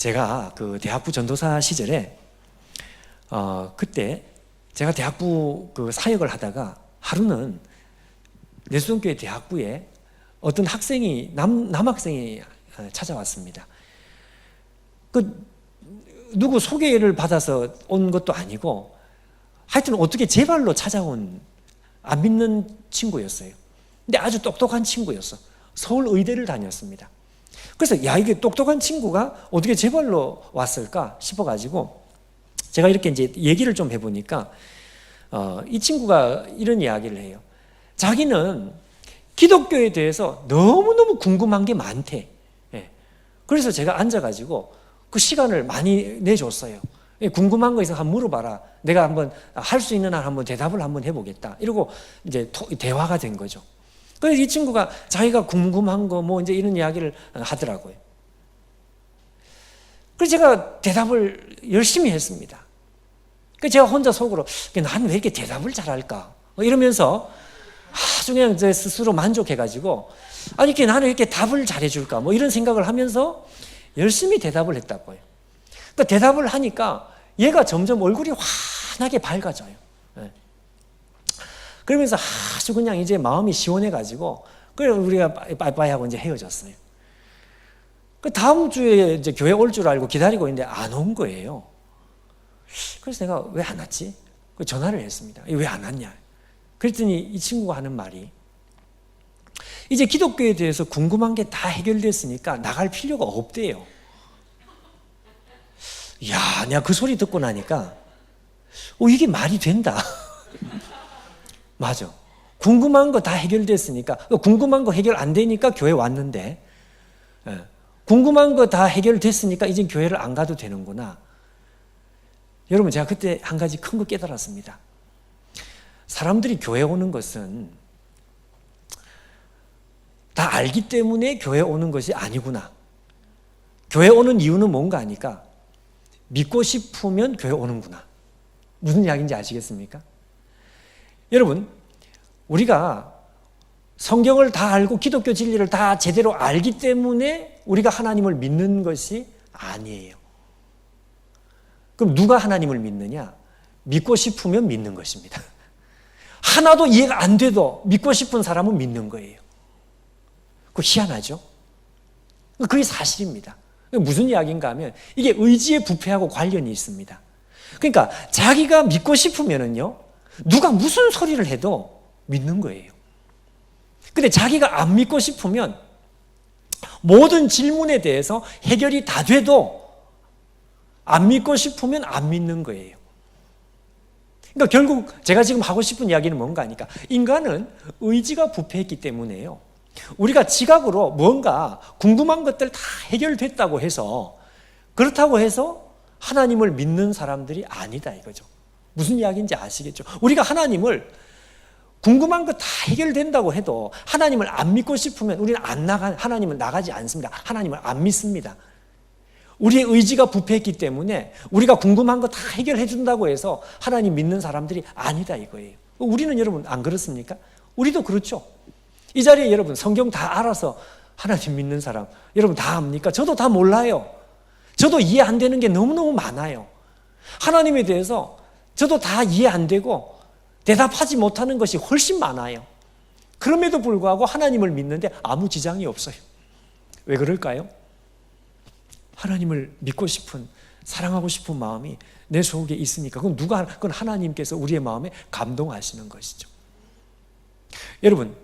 제가 그 대학부 전도사 시절에 그때 제가 대학부 그 사역을 하다가 하루는 내수동교회 대학부에 어떤 학생이 남학생이 찾아왔습니다. 그 누구 소개를 받아서 온 것도 아니고 하여튼 어떻게 제 발로 찾아온 안 믿는 친구였어요. 근데 아주 똑똑한 친구였어. 서울 의대를 다녔습니다. 그래서 야, 이게 똑똑한 친구가 어떻게 제 발로 왔을까 싶어가지고 제가 이렇게 이제 얘기를 좀 해보니까 이 친구가 이런 이야기를 해요. 자기는 기독교에 대해서 너무너무 궁금한 게 많대. 예. 그래서 제가 앉아가지고 그 시간을 많이 내줬어요. 궁금한 거 있으면 한번 물어봐라. 내가 한번 할 수 있는 한 한번 대답을 한번 해보겠다. 이러고 이제 대화가 된 거죠. 그래서 이 친구가 자기가 궁금한 거 뭐 이제 이런 이야기를 하더라고요. 그래서 제가 대답을 열심히 했습니다. 그래서 제가 혼자 속으로 나는 왜 이렇게 대답을 잘할까? 이러면서 아주 그냥 제 스스로 만족해가지고 아니 이렇게 나는 이렇게 답을 잘해줄까? 뭐 이런 생각을 하면서 열심히 대답을 했다고요. 그러니까 대답을 하니까 얘가 점점 얼굴이 환하게 밝아져요. 네. 그러면서 아주 그냥 이제 마음이 시원해가지고 그래 우리가 빠이빠이 하고 이제 헤어졌어요. 그 다음 주에 이제 교회 올 줄 알고 기다리고 있는데 안 온 거예요. 그래서 내가 왜 안 왔지? 그 전화를 했습니다. 왜 안 왔냐? 그랬더니 이 친구가 하는 말이 이제 기독교에 대해서 궁금한 게 다 해결됐으니까 나갈 필요가 없대요. 야, 내가 그 소리 듣고 나니까 이게 말이 된다. 맞아. 궁금한 거 다 해결됐으니까 궁금한 거 해결 안 되니까 교회 왔는데 궁금한 거 다 해결됐으니까 이제 교회를 안 가도 되는구나. 여러분 제가 그때 한 가지 큰 거 깨달았습니다. 사람들이 교회 오는 것은 다 알기 때문에 교회 오는 것이 아니구나. 교회 오는 이유는 뭔가 하니까 믿고 싶으면 교회 오는구나. 무슨 이야기인지 아시겠습니까? 여러분, 우리가 성경을 다 알고 기독교 진리를 다 제대로 알기 때문에 우리가 하나님을 믿는 것이 아니에요. 그럼 누가 하나님을 믿느냐? 믿고 싶으면 믿는 것입니다. 하나도 이해가 안 돼도 믿고 싶은 사람은 믿는 거예요. 그거 희한하죠? 그게 사실입니다. 무슨 이야기인가 하면 이게 의지의 부패하고 관련이 있습니다. 그러니까 자기가 믿고 싶으면은요, 누가 무슨 소리를 해도 믿는 거예요. 근데 자기가 안 믿고 싶으면 모든 질문에 대해서 해결이 다 돼도 안 믿고 싶으면 안 믿는 거예요. 그러니까 결국 제가 지금 하고 싶은 이야기는 뭔가 하니까 인간은 의지가 부패했기 때문에요. 우리가 지각으로 뭔가 궁금한 것들 다 해결됐다고 해서 그렇다고 해서 하나님을 믿는 사람들이 아니다 이거죠. 무슨 이야기인지 아시겠죠? 우리가 하나님을 궁금한 거 다 해결된다고 해도 하나님을 안 믿고 싶으면 우리는 하나님은 나가지 않습니다. 하나님을 안 믿습니다. 우리의 의지가 부패했기 때문에 우리가 궁금한 거 다 해결해 준다고 해서 하나님 믿는 사람들이 아니다 이거예요. 우리는 여러분 안 그렇습니까? 우리도 그렇죠. 이 자리에 여러분 성경 다 알아서 하나님 믿는 사람 여러분 다 압니까? 저도 다 몰라요. 저도 이해 안 되는 게 너무너무 많아요. 하나님에 대해서 저도 다 이해 안 되고 대답하지 못하는 것이 훨씬 많아요. 그럼에도 불구하고 하나님을 믿는데 아무 지장이 없어요. 왜 그럴까요? 하나님을 믿고 싶은, 사랑하고 싶은 마음이 내 속에 있으니까. 그건 하나님께서 우리의 마음에 감동하시는 것이죠. 여러분,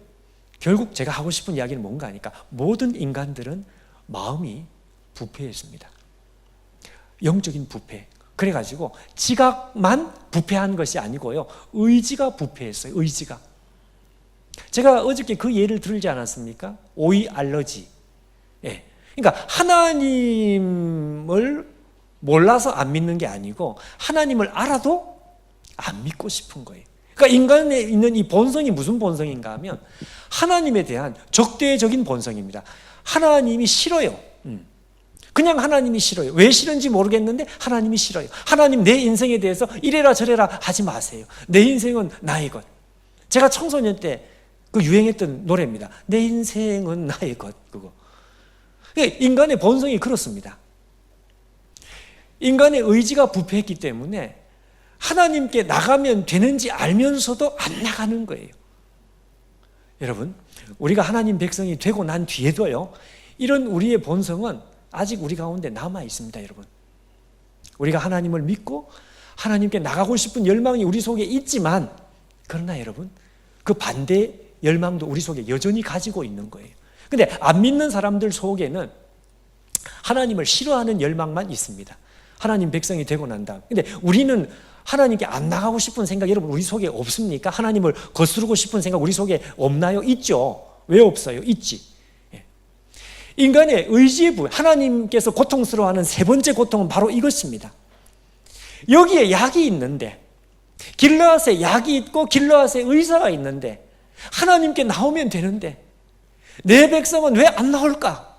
결국 제가 하고 싶은 이야기는 뭔가 하니까 모든 인간들은 마음이 부패했습니다. 영적인 부패. 그래가지고 지각만 부패한 것이 아니고요. 의지가 부패했어요. 의지가. 제가 어저께 그 예를 들지 않았습니까? 오이 알러지. 예. 그러니까 하나님을 몰라서 안 믿는 게 아니고 하나님을 알아도 안 믿고 싶은 거예요. 그러니까 인간에 있는 이 본성이 무슨 본성인가 하면 하나님에 대한 적대적인 본성입니다. 하나님이 싫어요. 그냥 하나님이 싫어요. 왜 싫은지 모르겠는데 하나님이 싫어요. 하나님 내 인생에 대해서 이래라 저래라 하지 마세요. 내 인생은 나의 것. 제가 청소년 때 그 유행했던 노래입니다. 내 인생은 나의 것. 그거. 인간의 본성이 그렇습니다. 인간의 의지가 부패했기 때문에 하나님께 나가면 되는지 알면서도 안 나가는 거예요. 여러분, 우리가 하나님 백성이 되고 난 뒤에도요, 이런 우리의 본성은 아직 우리 가운데 남아 있습니다, 여러분. 우리가 하나님을 믿고 하나님께 나가고 싶은 열망이 우리 속에 있지만, 그러나 여러분, 그 반대 열망도 우리 속에 여전히 가지고 있는 거예요. 근데 안 믿는 사람들 속에는 하나님을 싫어하는 열망만 있습니다. 하나님 백성이 되고 난 다음. 근데 우리는 하나님께 안 나가고 싶은 생각, 여러분 우리 속에 없습니까? 하나님을 거스르고 싶은 생각 우리 속에 없나요? 있죠. 왜 없어요? 있지. 인간의 의지의 부분, 하나님께서 고통스러워하는 세 번째 고통은 바로 이것입니다. 여기에 약이 있는데, 길르앗에 약이 있고 길르앗에 의사가 있는데 하나님께 나오면 되는데 내 백성은 왜 안 나올까?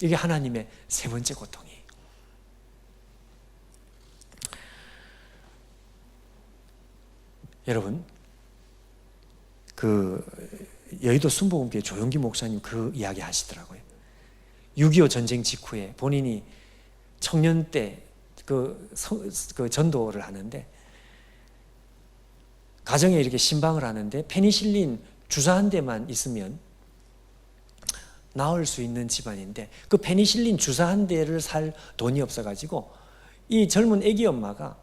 이게 하나님의 세 번째 고통이에요. 여러분, 그 여의도 순복음교회 조용기 목사님 그 이야기 하시더라고요. 6.25 전쟁 직후에 본인이 청년 때 그 전도를 하는데 가정에 이렇게 신방을 하는데 페니실린 주사 한 대만 있으면 나을 수 있는 집안인데 그 페니실린 주사 한 대를 살 돈이 없어가지고 이 젊은 애기 엄마가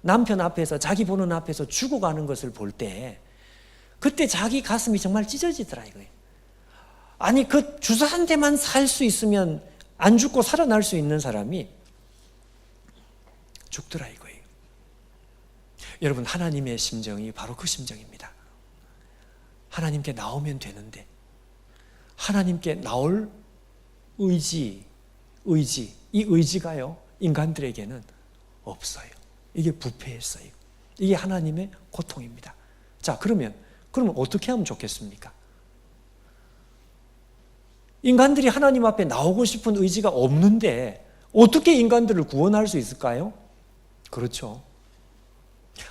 남편 앞에서, 자기 보는 앞에서 죽어가는 것을 볼 때 그때 자기 가슴이 정말 찢어지더라 이거예요. 아니 그 주사 한 대만 살 수 있으면 안 죽고 살아날 수 있는 사람이 죽더라 이거예요. 여러분, 하나님의 심정이 바로 그 심정입니다. 하나님께 나오면 되는데 하나님께 나올 의지, 이 의지가요 인간들에게는 없어요. 이게 부패했어요. 이게 하나님의 고통입니다. 자, 그러면 어떻게 하면 좋겠습니까? 인간들이 하나님 앞에 나오고 싶은 의지가 없는데 어떻게 인간들을 구원할 수 있을까요? 그렇죠.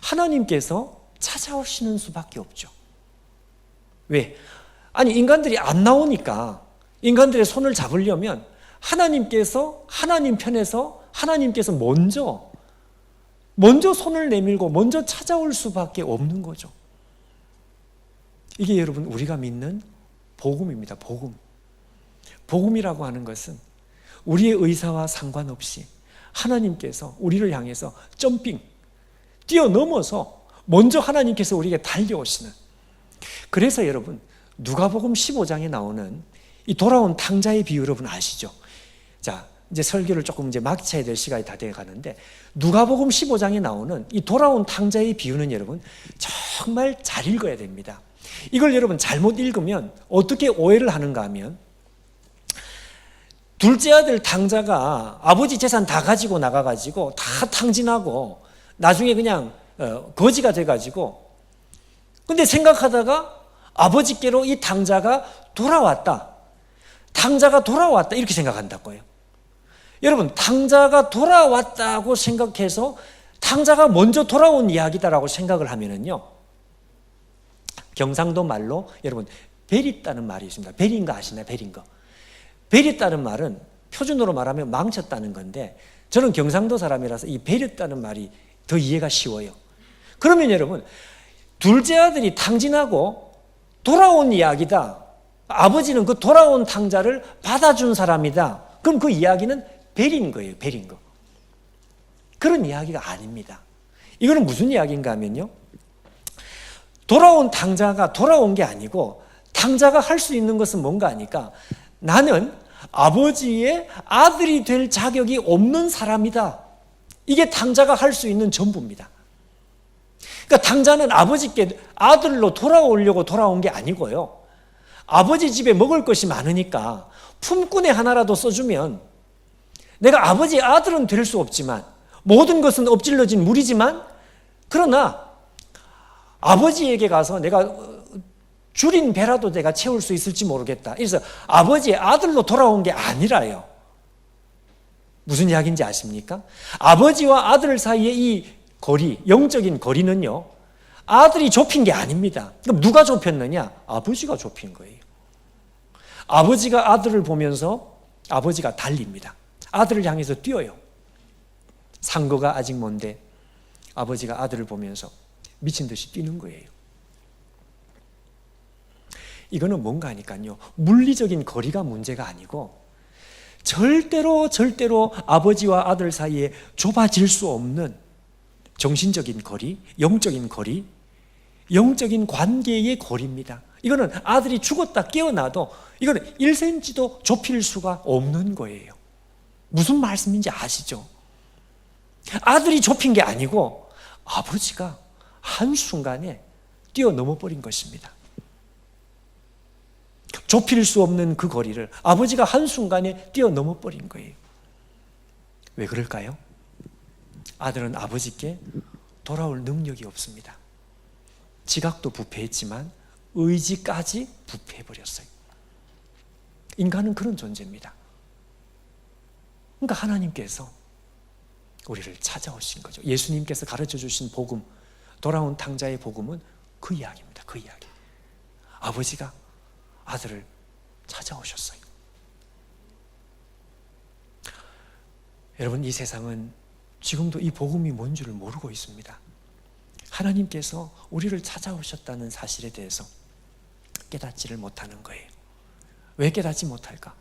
하나님께서 찾아오시는 수밖에 없죠. 왜? 아니, 인간들이 안 나오니까 인간들의 손을 잡으려면 하나님께서, 하나님 편에서 하나님께서 먼저 손을 내밀고 먼저 찾아올 수밖에 없는 거죠. 이게 여러분 우리가 믿는 복음입니다. 복음이라고 하는 것은 우리의 의사와 상관없이 하나님께서 우리를 향해서 점핑, 뛰어넘어서 먼저 하나님께서 우리에게 달려오시는. 그래서 여러분 누가복음 15장에 나오는 이 돌아온 탕자의 비유 여러분 아시죠? 자, 이제 설교를 조금 이제 마쳐야 될 시간이 다 돼 가는데 누가복음 15장에 나오는 이 돌아온 탕자의 비유는 여러분 정말 잘 읽어야 됩니다. 이걸 여러분 잘못 읽으면 어떻게 오해를 하는가 하면 둘째 아들 탕자가 아버지 재산 다 가지고 나가가지고 다 탕진하고 나중에 그냥 거지가 돼가지고 근데 생각하다가 아버지께로 이 탕자가 돌아왔다 이렇게 생각한다고요. 여러분, 탕자가 돌아왔다고 생각해서 탕자가 먼저 돌아온 이야기다라고 생각을 하면은요, 경상도 말로 여러분 베렸다는 말이 있습니다. 베린 거 아시나요? 베린 거. 베렸다는 말은 표준어로 말하면 망쳤다는 건데 저는 경상도 사람이라서 이 베렸다는 말이 더 이해가 쉬워요. 그러면 여러분, 둘째 아들이 탕진하고 돌아온 이야기다. 아버지는 그 돌아온 탕자를 받아준 사람이다. 그럼 그 이야기는 베린 거예요. 베린 거. 그런 이야기가 아닙니다. 이거는 무슨 이야기인가 하면요, 돌아온 탕자가 돌아온 게 아니고 탕자가 할 수 있는 것은 뭔가 하니까 나는 아버지의 아들이 될 자격이 없는 사람이다. 이게 탕자가 할 수 있는 전부입니다. 그러니까 탕자는 아버지께 아들로 돌아오려고 돌아온 게 아니고요, 아버지 집에 먹을 것이 많으니까 품꾼의 하나라도 써주면 내가 아버지의 아들은 될 수 없지만 모든 것은 엎질러진 물이지만 그러나 아버지에게 가서 내가 줄인 배라도 내가 채울 수 있을지 모르겠다. 그래서 아버지의 아들로 돌아온 게 아니라요. 무슨 이야기인지 아십니까? 아버지와 아들 사이의 이 거리, 영적인 거리는요, 아들이 좁힌 게 아닙니다. 그럼 누가 좁혔느냐? 아버지가 좁힌 거예요. 아버지가 아들을 보면서 아버지가 달립니다. 아들을 향해서 뛰어요. 상거가 아직 먼데 아버지가 아들을 보면서 미친 듯이 뛰는 거예요. 이거는 뭔가 하니까요, 물리적인 거리가 문제가 아니고 절대로 아버지와 아들 사이에 좁아질 수 없는 정신적인 거리, 영적인 거리, 영적인 관계의 거리입니다. 이거는 아들이 죽었다 깨어나도 이거는 1cm도 좁힐 수가 없는 거예요. 무슨 말씀인지 아시죠? 아들이 좁힌 게 아니고 아버지가 한순간에 뛰어넘어 버린 것입니다. 좁힐 수 없는 그 거리를 아버지가 한순간에 뛰어넘어 버린 거예요. 왜 그럴까요? 아들은 아버지께 돌아올 능력이 없습니다. 지각도 부패했지만 의지까지 부패해버렸어요. 인간은 그런 존재입니다. 그러니까 하나님께서 우리를 찾아오신 거죠. 예수님께서 가르쳐 주신 복음, 돌아온 탕자의 복음은 그 이야기입니다. 그 이야기. 아버지가 아들을 찾아오셨어요. 여러분, 이 세상은 지금도 이 복음이 뭔 줄을 모르고 있습니다. 하나님께서 우리를 찾아오셨다는 사실에 대해서 깨닫지를 못하는 거예요. 왜 깨닫지 못할까?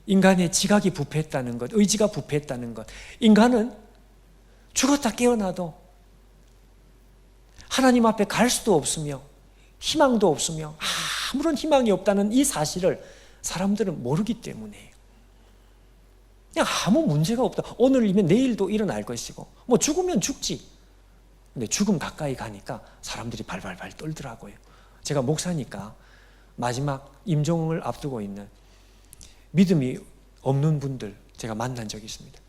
인간의 지각이 부패했다는 것, 의지가 부패했다는 것. 인간은 죽었다 깨어나도 하나님 앞에 갈 수도 없으며 희망도 없으며 아무런 희망이 없다는 이 사실을 사람들은 모르기 때문이에요. 그냥 아무 문제가 없다. 오늘이면 내일도 일어날 것이고 뭐 죽으면 죽지. 근데 죽음 가까이 가니까 사람들이 발발발 떨더라고요. 제가 목사니까 마지막 임종을 앞두고 있는 믿음이 없는 분들 제가 만난 적이 있습니다.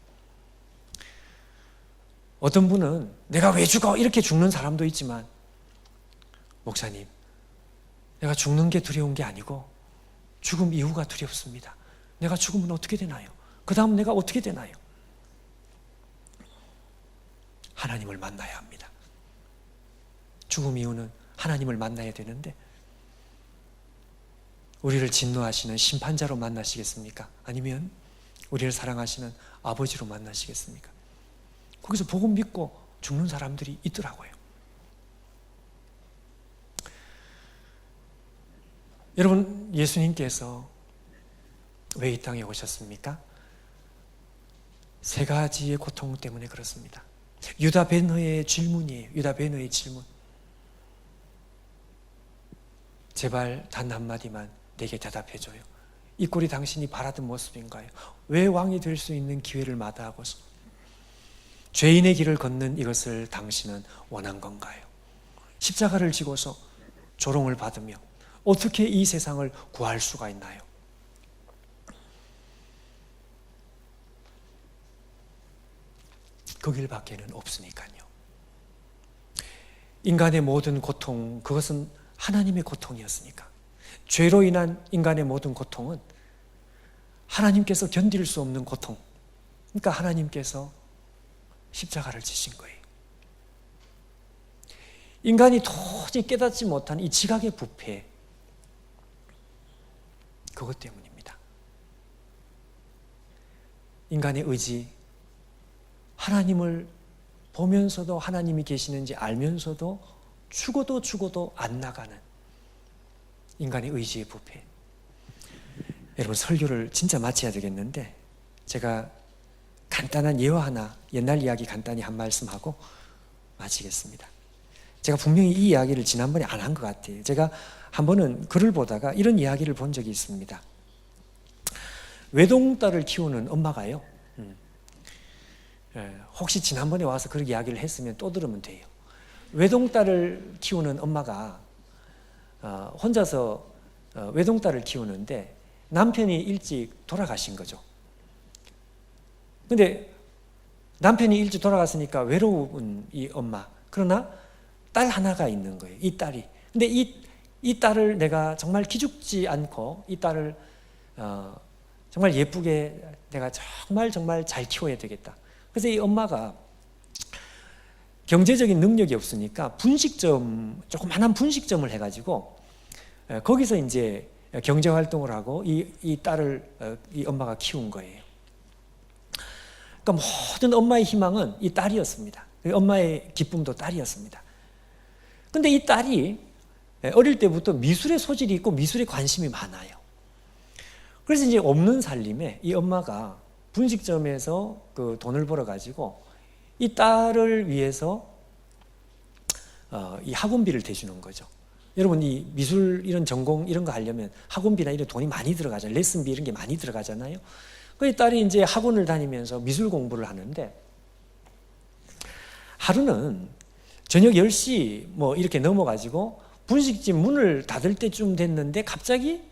어떤 분은 내가 왜 죽어? 이렇게 죽는 사람도 있지만, 목사님, 내가 죽는 게 두려운 게 아니고 죽음 이후가 두렵습니다. 내가 죽으면 어떻게 되나요? 그 다음 내가 어떻게 되나요? 하나님을 만나야 합니다. 죽음 이후는 하나님을 만나야 되는데 우리를 진노하시는 심판자로 만나시겠습니까? 아니면 우리를 사랑하시는 아버지로 만나시겠습니까? 거기서 복음 믿고 죽는 사람들이 있더라고요. 여러분, 예수님께서 왜 이 땅에 오셨습니까? 세 가지의 고통 때문에 그렇습니다. 유다 베너의 질문이에요. 유다 베너의 질문. 제발 단 한마디만 내게 대답해줘요. 이 꼴이 당신이 바라던 모습인가요? 왜 왕이 될 수 있는 기회를 마다하고서 죄인의 길을 걷는 이것을 당신은 원한 건가요? 십자가를 지고서 조롱을 받으며 어떻게 이 세상을 구할 수가 있나요? 그 길밖에는 없으니까요. 인간의 모든 고통, 그것은 하나님의 고통이었으니까. 죄로 인한 인간의 모든 고통은 하나님께서 견딜 수 없는 고통. 그러니까 하나님께서 십자가를 지신 거예요. 인간이 도저히 깨닫지 못한 이 지각의 부패, 그것 때문입니다. 인간의 의지, 하나님을 보면서도 하나님이 계시는지 알면서도 죽어도 안 나가는 인간의 의지의 부패. 여러분, 설교를 진짜 마쳐야 되겠는데 제가 간단한 예화 하나, 옛날 이야기 간단히 한 말씀 하고 마치겠습니다. 제가 분명히 이 이야기를 지난번에 안 한 것 같아요. 제가 한 번은 글을 보다가 이런 이야기를 본 적이 있습니다. 외동딸을 키우는 엄마가요, 혹시 지난번에 와서 그런 이야기를 했으면 또 들으면 돼요. 외동딸을 키우는 엄마가 혼자서 외동딸을 키우는데 남편이 일찍 돌아가신 거죠. 근데 남편이 일찍 돌아갔으니까 외로운 이 엄마, 그러나 딸 하나가 있는 거예요. 이 딸이. 근데 이 딸을 내가 정말 기죽지 않고 이 딸을 정말 예쁘게 내가 정말 잘 키워야 되겠다. 그래서 이 엄마가 경제적인 능력이 없으니까 분식점, 조그만한 분식점을 해가지고 거기서 이제 경제활동을 하고 이 딸을 이 엄마가 키운 거예요. 그러니까 모든 엄마의 희망은 이 딸이었습니다. 엄마의 기쁨도 딸이었습니다. 근데 이 딸이 어릴 때부터 미술에 소질이 있고 미술에 관심이 많아요. 그래서 이제 없는 살림에 이 엄마가 분식점에서 그 돈을 벌어가지고 이 딸을 위해서 이 학원비를 대주는 거죠. 여러분, 이 미술 이런 전공 이런 거 하려면 학원비나 이런 돈이 많이 들어가잖아요. 레슨비 이런 게 많이 들어가잖아요. 그 딸이 이제 학원을 다니면서 미술 공부를 하는데 하루는 저녁 10시 뭐 이렇게 넘어가지고 분식집 문을 닫을 때쯤 됐는데 갑자기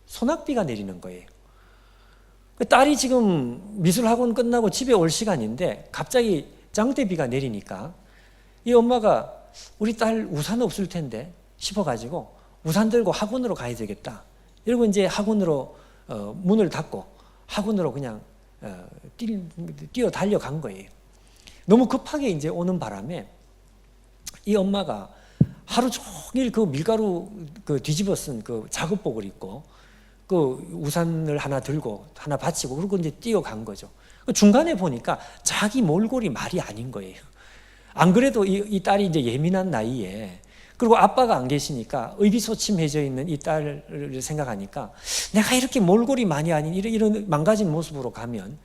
소낙비가 내리는 거예요. 그 딸이 지금 미술 학원 끝나고 집에 올 시간인데 갑자기 장대비가 내리니까 이 엄마가 우리 딸 우산 없을 텐데 싶어가지고 우산 들고 학원으로 가야 되겠다. 이러고 이제 학원으로 문을 닫고 학원으로 그냥 뛰어 달려간 거예요. 너무 급하게 이제 오는 바람에 이 엄마가 하루 종일 그 밀가루 그 뒤집어 쓴 그 작업복을 입고 그 우산을 하나 들고 하나 받치고 그러고 이제 뛰어간 거죠. 중간에 보니까 자기 몰골이 말이 아닌 거예요. 안 그래도 이 딸이 이제 예민한 나이에 그리고 아빠가 안 계시니까 의기소침해져 있는 이 딸을 생각하니까 내가 이렇게 몰골이 많이 아닌 이런 망가진 모습으로 가면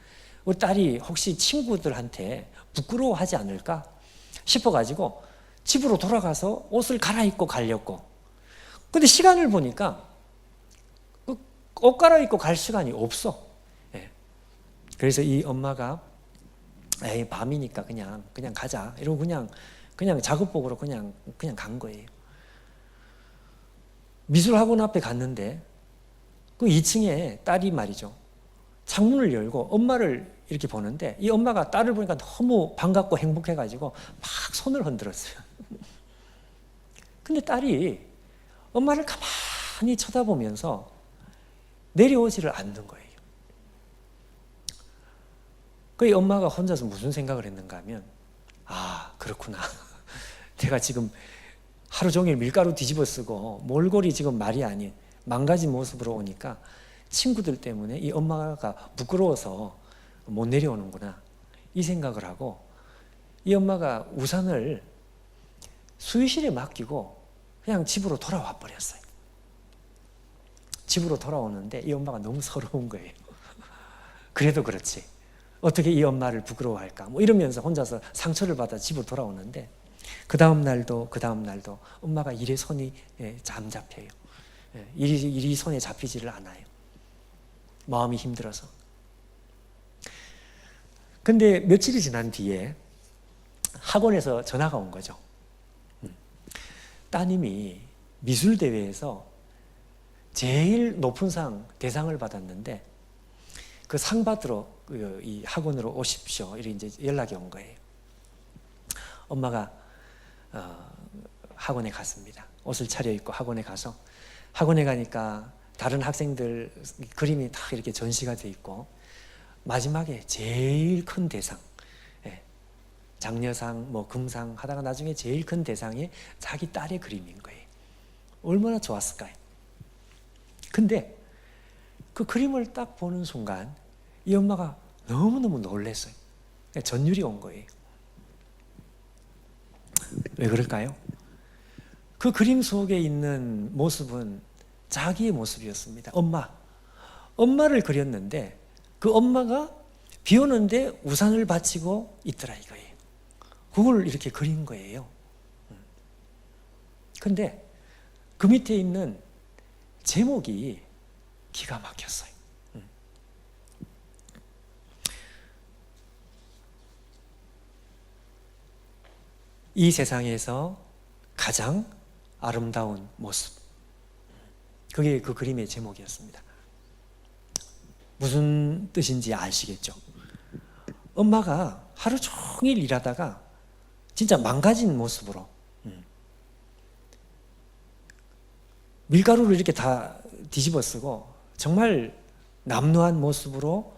우리 딸이 혹시 친구들한테 부끄러워하지 않을까 싶어가지고 집으로 돌아가서 옷을 갈아입고 가려고. 근데 시간을 보니까 옷 갈아입고 갈 시간이 없어. 그래서 이 엄마가 에이, 밤이니까 그냥 가자. 이러고 그냥 작업복으로 그냥 간 거예요. 미술학원 앞에 갔는데 그 2층에 딸이 말이죠. 창문을 열고 엄마를 이렇게 보는데 이 엄마가 딸을 보니까 너무 반갑고 행복해가지고 막 손을 흔들었어요. 근데 딸이 엄마를 가만히 쳐다보면서 내려오지를 않는 거예요. 그 엄마가 혼자서 무슨 생각을 했는가 하면 아, 그렇구나. 내가 지금 하루 종일 밀가루 뒤집어 쓰고 몰골이 지금 말이 아닌 망가진 모습으로 오니까 친구들 때문에 이 엄마가 부끄러워서 못 내려오는구나. 이 생각을 하고 이 엄마가 우산을 수의실에 맡기고 그냥 집으로 돌아와 버렸어요. 집으로 돌아오는데 이 엄마가 너무 서러운 거예요. 그래도 그렇지. 어떻게 이 엄마를 부끄러워할까? 뭐 이러면서 혼자서 상처를 받아 집으로 돌아오는데 그 다음 날도 엄마가 일에 손이 잠잡혀요. 일이 손에 잡히지를 않아요. 마음이 힘들어서. 근데 며칠이 지난 뒤에 학원에서 전화가 온 거죠. 따님이 미술대회에서 제일 높은 대상을 받았는데 그 상 받으러 이 학원으로 오십시오. 이렇게 이제 연락이 온 거예요. 엄마가 학원에 갔습니다. 옷을 차려입고 학원에 가서 학원에 가니까 다른 학생들 그림이 다 이렇게 전시가 돼 있고 마지막에 제일 큰 대상, 장려상, 뭐 금상 하다가 나중에 제일 큰 대상이 자기 딸의 그림인 거예요. 얼마나 좋았을까요? 근데 그 그림을 딱 보는 순간 이 엄마가 너무너무 놀랐어요. 전율이 온 거예요. 왜 그럴까요? 그 그림 속에 있는 모습은 자기의 모습이었습니다. 엄마를 그렸는데 그 엄마가 비 오는데 우산을 받치고 있더라 이거예요. 그걸 이렇게 그린 거예요. 근데 그 밑에 있는 제목이 기가 막혔어요. 이 세상에서 가장 아름다운 모습. 그게 그 그림의 제목이었습니다. 무슨 뜻인지 아시겠죠? 엄마가 하루 종일 일하다가 진짜 망가진 모습으로 밀가루를 이렇게 다 뒤집어 쓰고 정말 남루한 모습으로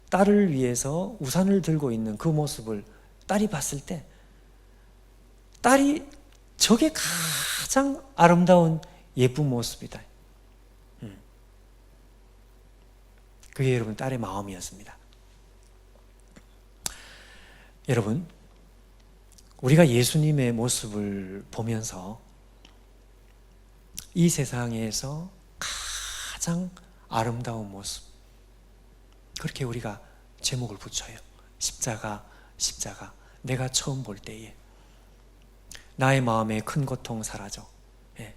딸을 위해서 우산을 들고 있는 그 모습을 딸이 봤을 때 딸이 저게 가장 아름다운 예쁜 모습이다. 그게 여러분 딸의 마음이었습니다. 여러분, 우리가 예수님의 모습을 보면서 이 세상에서 가장 아름다운 모습, 그렇게 우리가 제목을 붙여요. 십자가, 십자가. 내가 처음 볼 때에 나의 마음에 큰 고통 사라져. 예.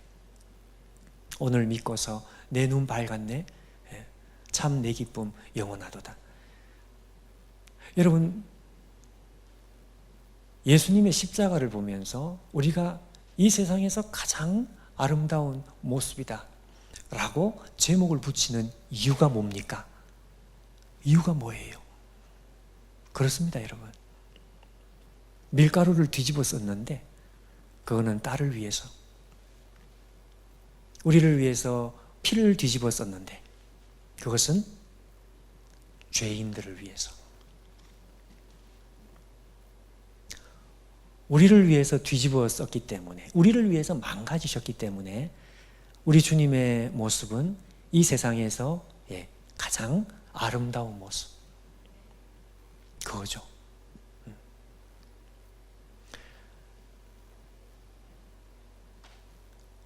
오늘 믿고서 내 눈 밝았네. 예. 참 내 기쁨 영원하도다. 여러분, 예수님의 십자가를 보면서 우리가 이 세상에서 가장 아름다운 모습이다 라고 제목을 붙이는 이유가 뭡니까? 이유가 뭐예요? 그렇습니다, 여러분. 밀가루를 뒤집어 썼는데 그거는 딸을 위해서, 우리를 위해서 피를 뒤집어 썼는데 그것은 죄인들을 위해서, 우리를 위해서 뒤집어 썼기 때문에, 우리를 위해서 망가지셨기 때문에 우리 주님의 모습은 이 세상에서 가장 아름다운 모습, 그거죠.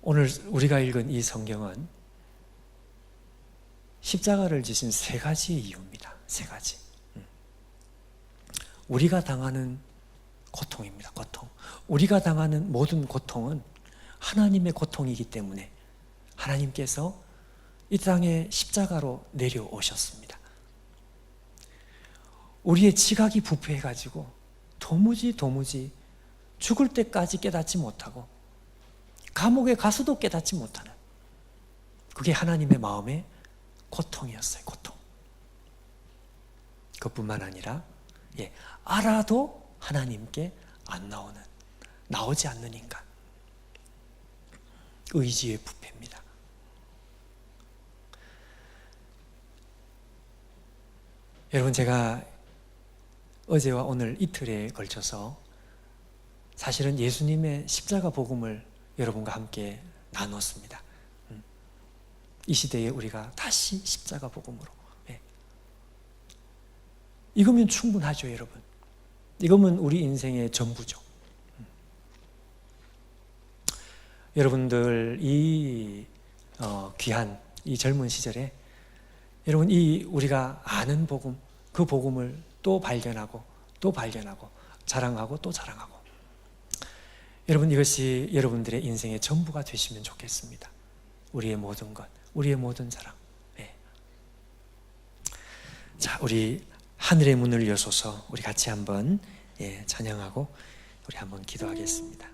오늘 우리가 읽은 이 성경은 십자가를 지신 세 가지의 이유입니다. 세 가지. 우리가 당하는 고통입니다. 고통. 우리가 당하는 모든 고통은 하나님의 고통이기 때문에 하나님께서 이 땅에 십자가로 내려오셨습니다. 우리의 지각이 부패해가지고 도무지 죽을 때까지 깨닫지 못하고 감옥에 가서도 깨닫지 못하는, 그게 하나님의 마음의 고통이었어요. 고통. 그뿐만 아니라 알아도 하나님께 안 나오는, 나오지 않는 인간, 의지의 부패입니다. 여러분, 제가 어제와 오늘 이틀에 걸쳐서 사실은 예수님의 십자가 복음을 여러분과 함께 나눴습니다. 이 시대에 우리가 다시 십자가 복음으로, 이거면 충분하죠, 여러분. 이거면 우리 인생의 전부죠. 여러분들 이 귀한 이 젊은 시절에 여러분, 이 우리가 아는 복음, 그 복음을 또 발견하고 또 발견하고 자랑하고 또 자랑하고, 여러분, 이것이 여러분들의 인생의 전부가 되시면 좋겠습니다. 우리의 모든 것, 우리의 모든 자랑. 자, 우리 하늘의 문을 여소서 우리 같이 한번 찬양하고 우리 한번 기도하겠습니다.